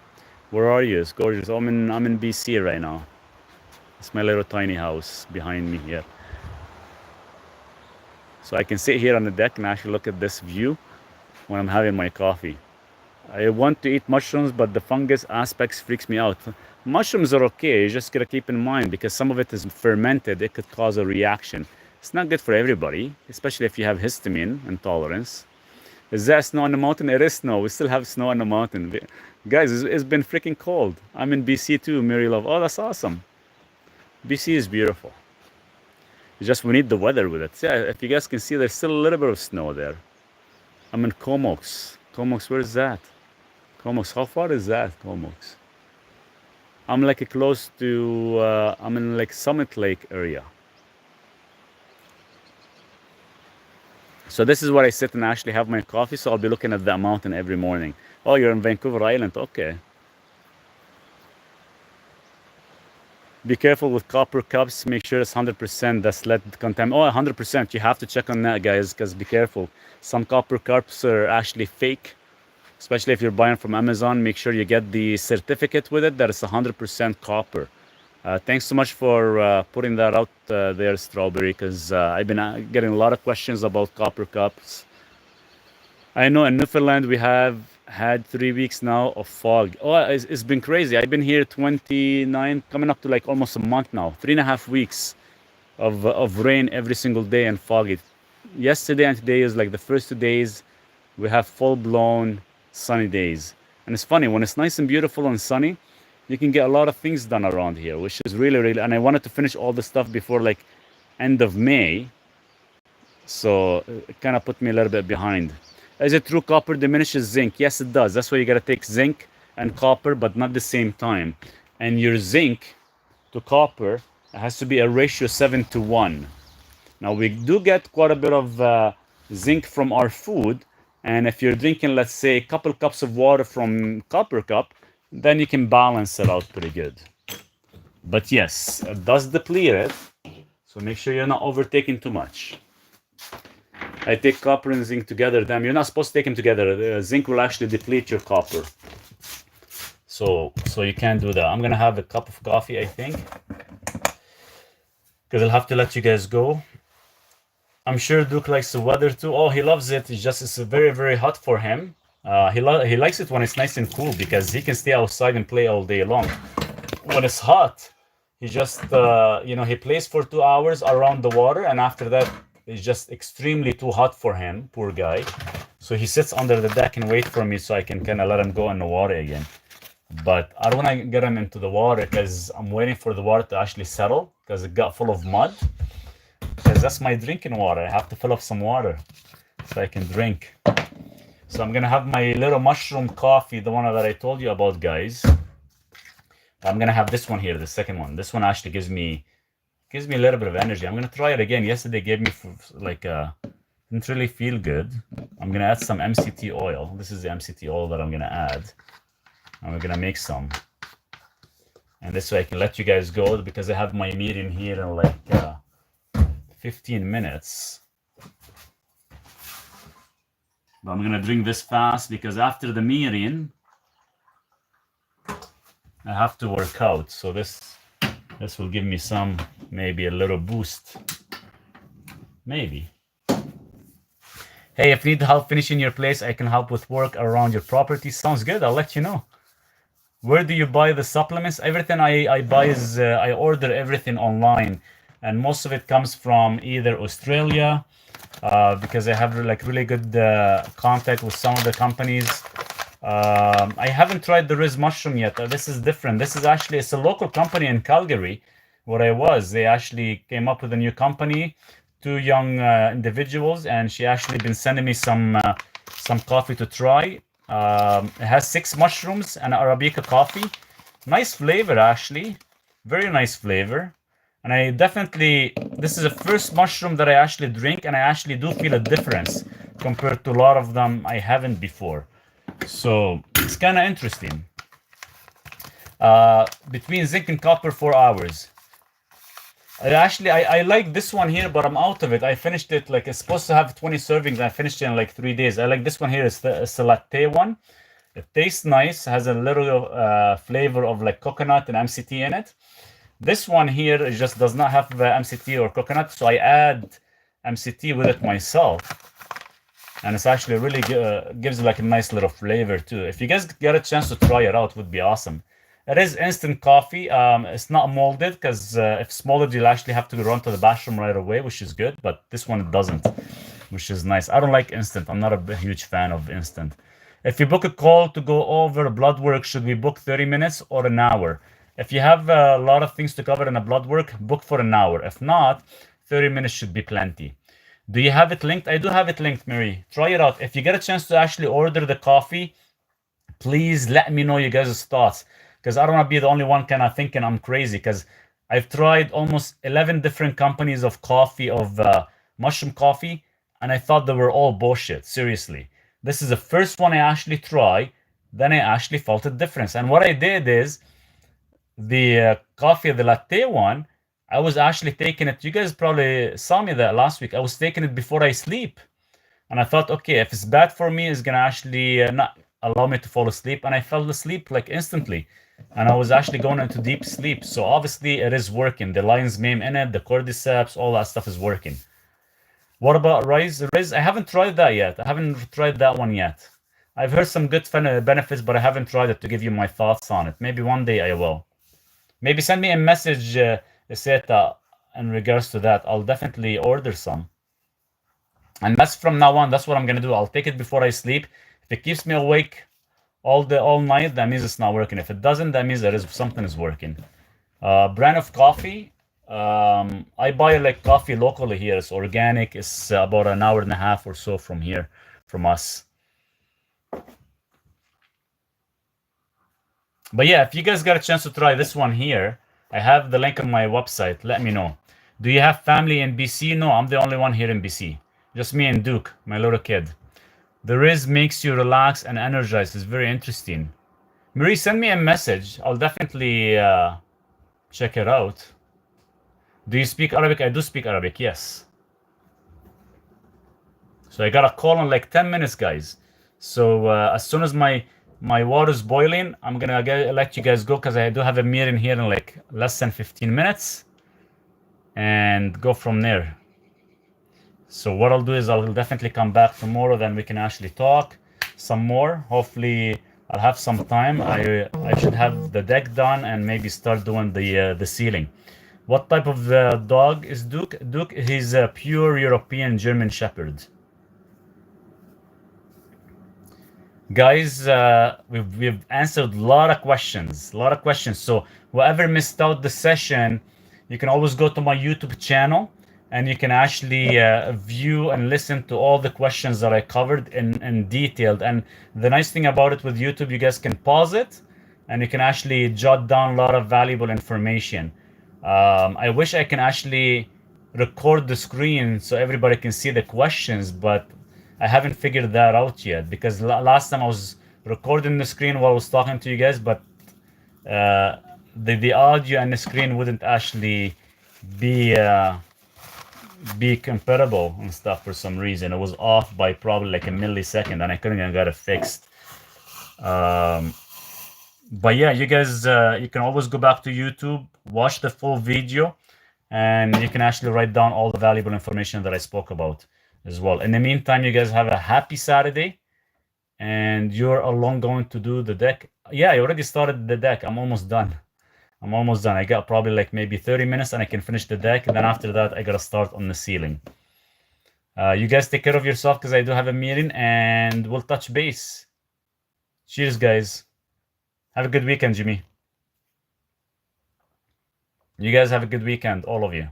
Where are you? It's gorgeous. I'm in BC right now. It's my little tiny house behind me here. So I can sit here on the deck and actually look at this view when I'm having my coffee. I want to eat mushrooms, but the fungus aspects freaks me out. Mushrooms are okay, you just gotta keep in mind because some of it is fermented, it could cause a reaction. It's not good for everybody, especially if you have histamine intolerance. Is there snow on the mountain? It is snow. We still have snow on the mountain. Guys, it's been freaking cold. I'm in BC too, Mary Love. Oh, that's awesome. BC is beautiful. It's just we need the weather with it. Yeah, if you guys can see, there's still a little bit of snow there. I'm in Comox. Comox, where is that? Comox, how far is that, Comox? I'm like close to, I'm in like Summit Lake area. So this is where I sit and actually have my coffee. So I'll be looking at that mountain every morning. Oh, you're in Vancouver Island. Okay. Be careful with copper cups. Make sure it's 100% that's lead content. Oh, 100%. You have to check on that, guys, because be careful. Some copper cups are actually fake. Especially if you're buying from Amazon, make sure you get the certificate with it that it's 100% copper. Thanks so much for putting that out there, Strawberry, because I've been getting a lot of questions about copper cups. I know in Newfoundland we have had 3 weeks now of fog. Oh, it's been crazy. I've been here 29, coming up to like almost a month now. 3.5 weeks of rain every single day and foggy. Yesterday and today is like the first 2 days we have full-blown sunny days. And it's funny, when it's nice and beautiful and sunny, you can get a lot of things done around here, which is really, really, and I wanted to finish all the stuff before like end of May. So it kind of put me a little bit behind. Is it true copper diminishes zinc? Yes, it does. That's why you got to take zinc and copper, but not the same time. And your zinc to copper has to be a ratio 7:1. Now we do get quite a bit of zinc from our food, and if you're drinking, let's say, a couple cups of water from copper cup, then you can balance it out pretty good. But yes, it does deplete it, so make sure you're not overtaking too much. I take copper and zinc together. Damn, you're not supposed to take them together. The zinc will actually deplete your copper. So you can't do that. I'm gonna have a cup of coffee, I think, because I'll have to let you guys go. I'm sure Duke likes the weather too. Oh, he loves it. It's very, very hot for him. He likes it when it's nice and cool because he can stay outside and play all day long. When it's hot, he just he plays for 2 hours around the water, and after that it's just extremely too hot for him, poor guy. So he sits under the deck and wait for me so I can kind of let him go in the water again. But I don't want to get him into the water because I'm waiting for the water to actually settle because it got full of mud. Because that's my drinking water. I have to fill up some water so I can drink. So I'm gonna have my little mushroom coffee, the one that I told you about, guys. I'm gonna have this one here, the second one. This one actually gives me a little bit of energy. I'm gonna try it again. Yesterday gave me didn't really feel good. I'm gonna add some MCT oil. This is the MCT oil that I'm gonna add. And we're gonna make some. And this way I can let you guys go because I have my meeting here in like 15 minutes. But I'm gonna drink this fast because after the meeting I have to work out. So this will give me maybe a little boost. Maybe. Hey, if you need help finishing your place, I can help with work around your property. Sounds good. I'll let you know. Where do you buy the supplements? Everything I buy is I order everything online, and most of it comes from either Australia, because I have like really good contact with some of the companies. I haven't tried the Riz mushroom yet. This is different. It's a local company in Calgary, where I was. They actually came up with a new company, two young individuals, and she actually been sending me some coffee to try. It has 6 mushrooms and Arabica coffee. Nice flavor, actually. Very nice flavor. And this is the first mushroom that I actually drink, and I actually do feel a difference compared to a lot of them I haven't before. So it's kind of interesting. Between zinc and copper, 4 hours. I like this one here, but I'm out of it. I finished it, like it's supposed to have 20 servings. I finished it in like 3 days. I like this one here. It's the latte one. It tastes nice. Has a little flavor of like coconut and MCT in it. This one here just does not have MCT or coconut, so I add MCT with it myself. And it's actually really gives like a nice little flavor too. If you guys get a chance to try it out, it would be awesome. It is instant coffee. It's not molded because if it's molded, you'll actually have to run to the bathroom right away, which is good. But this one doesn't, which is nice. I don't like instant. I'm not a huge fan of instant. If you book a call to go over blood work, should we book 30 minutes or an hour? If you have a lot of things to cover in a blood work, book for an hour. If not, 30 minutes should be plenty. Do you have it linked? I do have it linked, Mary. Try it out. If you get a chance to actually order the coffee, please let me know you guys' thoughts. Because I don't want to be the only one kind of thinking I'm crazy. Because I've tried almost 11 different companies of coffee, of mushroom coffee, and I thought they were all bullshit. Seriously. This is the first one I actually tried. Then I actually felt a difference. And what I did is, the coffee, the latte one, I was actually taking it. You guys probably saw me that last week. I was taking it before I sleep. And I thought, okay, if it's bad for me, it's going to actually not allow me to fall asleep. And I fell asleep like instantly. And I was actually going into deep sleep. So obviously it is working. The lion's mane in it, the cordyceps, all that stuff is working. What about rice? I haven't tried that yet. I haven't tried that one yet. I've heard some good benefits, but I haven't tried it to give you my thoughts on it. Maybe one day I will. Maybe send me a message, Iseta, in regards to that. I'll definitely order some. And that's from now on. That's what I'm gonna do. I'll take it before I sleep. If it keeps me awake all night, that means it's not working. If it doesn't, that means there is something is working. Brand of coffee. I buy like coffee locally here. It's organic. It's about an hour and a half or so from here, from us. But yeah, if you guys got a chance to try this one here, I have the link on my website. Let me know. Do you have family in BC? No, I'm the only one here in BC. Just me and Duke, my little kid. The Riz makes you relax and energized. It's very interesting. Marie, send me a message. I'll definitely check it out. Do you speak Arabic? I do speak Arabic, yes. So I got a call in like 10 minutes, guys. So as soon as my water's boiling, I'm gonna let you guys go because I do have a meeting here in like less than 15 minutes and go from there. So what I'll do is I'll definitely come back tomorrow, then we can actually talk some more. Hopefully I'll have some time. I should have the deck done and maybe start doing the ceiling. What type of dog is Duke? Duke, he's a pure European German Shepherd. Guys, we've answered a lot of questions, So whoever missed out the session, you can always go to my YouTube channel and you can actually view and listen to all the questions that I covered in detailed. And the nice thing about it with YouTube, you guys can pause it and you can actually jot down a lot of valuable information. I wish I can actually record the screen so everybody can see the questions, but I haven't figured that out yet because last time I was recording the screen while I was talking to you guys, but the audio and the screen wouldn't actually be comparable and stuff for some reason. It was off by probably like a millisecond, and I couldn't get it fixed. But yeah, you guys, you can always go back to YouTube, watch the full video, and you can actually write down all the valuable information that I spoke about as well. In the meantime, you guys have a happy Saturday, and you're alone going to do the deck. Yeah, I already started the deck. I'm almost done. I got probably like maybe 30 minutes and I can finish the deck. And then after that, I got to start on the ceiling. You guys take care of yourself because I do have a meeting and we'll touch base. Cheers, guys. Have a good weekend, Jimmy. You guys have a good weekend, all of you.